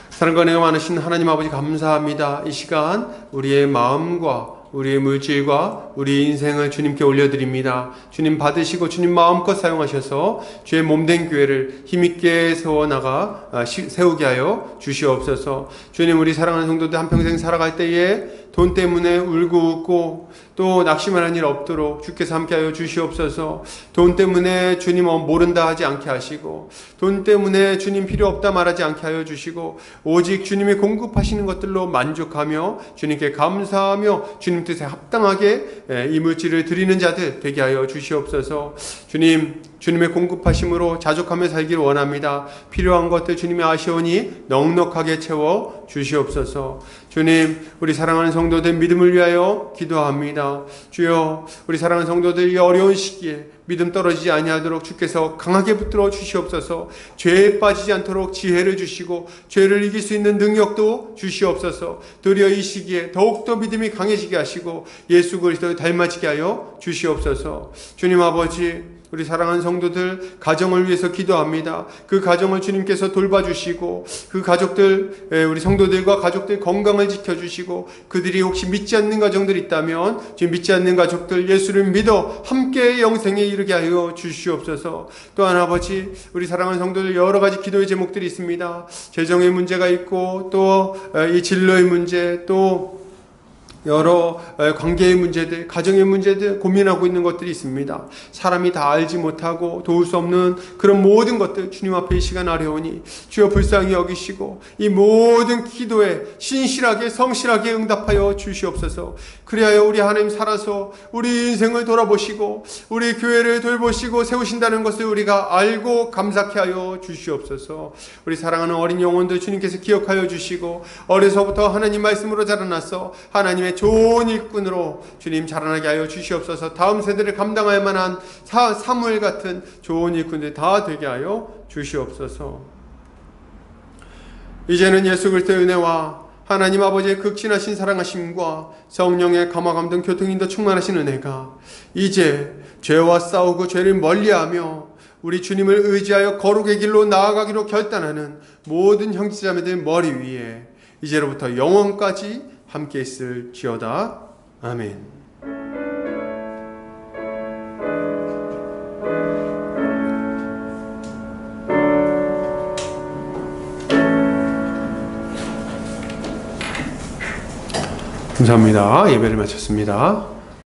사랑과 은혜가 많으신 하나님 아버지 감사합니다. 이 시간 우리의 마음과 우리의 물질과 우리의 인생을 주님께 올려드립니다. 주님 받으시고 주님 마음껏 사용하셔서 주의 몸된 교회를 힘있게 세우게 하여 주시옵소서. 주님, 우리 사랑하는 성도들 한평생 살아갈 때에 돈 때문에 울고 웃고 또 낙심하는 일 없도록 주께서 함께하여 주시옵소서. 돈 때문에 주님 모른다 하지 않게 하시고, 돈 때문에 주님 필요 없다 말하지 않게 하여 주시고, 오직 주님이 공급하시는 것들로 만족하며 주님께 감사하며 주님 뜻에 합당하게 이 물질을 드리는 자들 되게 하여 주시옵소서. 주님, 주님의 공급하심으로 자족하며 살기를 원합니다. 필요한 것들 주님이 아시오니 넉넉하게 채워 주시옵소서. 주님, 우리 사랑하는 성도들 믿음을 위하여 기도합니다. 주여, 우리 사랑하는 성도들 이 어려운 시기에 믿음 떨어지지 아니하도록 주께서 강하게 붙들어 주시옵소서. 죄에 빠지지 않도록 지혜를 주시고 죄를 이길 수 있는 능력도 주시옵소서. 도리어 이 시기에 더욱더 믿음이 강해지게 하시고 예수 그리스도를 닮아지게 하여 주시옵소서. 주님 아버지, 우리 사랑하는 성도들 가정을 위해서 기도합니다. 그 가정을 주님께서 돌봐주시고 그 가족들, 우리 성도들과 가족들 건강을 지켜주시고, 그들이 혹시 믿지 않는 가정들이 있다면 지금 믿지 않는 가족들 예수를 믿어 함께 영생에 이르게 하여 주시옵소서. 또한 아버지, 우리 사랑하는 성도들 여러 가지 기도의 제목들이 있습니다. 재정의 문제가 있고 또 이 진로의 문제, 또 여러 관계의 문제들, 가정의 문제들 고민하고 있는 것들이 있습니다. 사람이 다 알지 못하고 도울 수 없는 그런 모든 것들 주님 앞에 이 시간 아뢰오니 주여 불쌍히 여기시고 이 모든 기도에 신실하게 성실하게 응답하여 주시옵소서. 그리하여 우리 하나님 살아서 우리 인생을 돌아보시고 우리 교회를 돌보시고 세우신다는 것을 우리가 알고 감사케 하여 주시옵소서. 우리 사랑하는 어린 영혼들 주님께서 기억하여 주시고 어려서부터 하나님 말씀으로 자라나서 하나님의 좋은 일꾼으로 주님 자라나게 하여 주시옵소서. 다음 세대를 감당할 만한 사무엘 같은 좋은 일꾼들이 다 되게 하여 주시옵소서. 이제는 예수 그리스도의 은혜와 하나님 아버지의 극진하신 사랑하심과 성령의 감화감 등 교통인도 충만하신 은혜가 이제 죄와 싸우고 죄를 멀리하며 우리 주님을 의지하여 거룩의 길로 나아가기로 결단하는 모든 형제자매들 머리 위에 이제로부터 영원까지 함께 있을지어다. 아멘. 감사합니다. 예배를 마쳤습니다.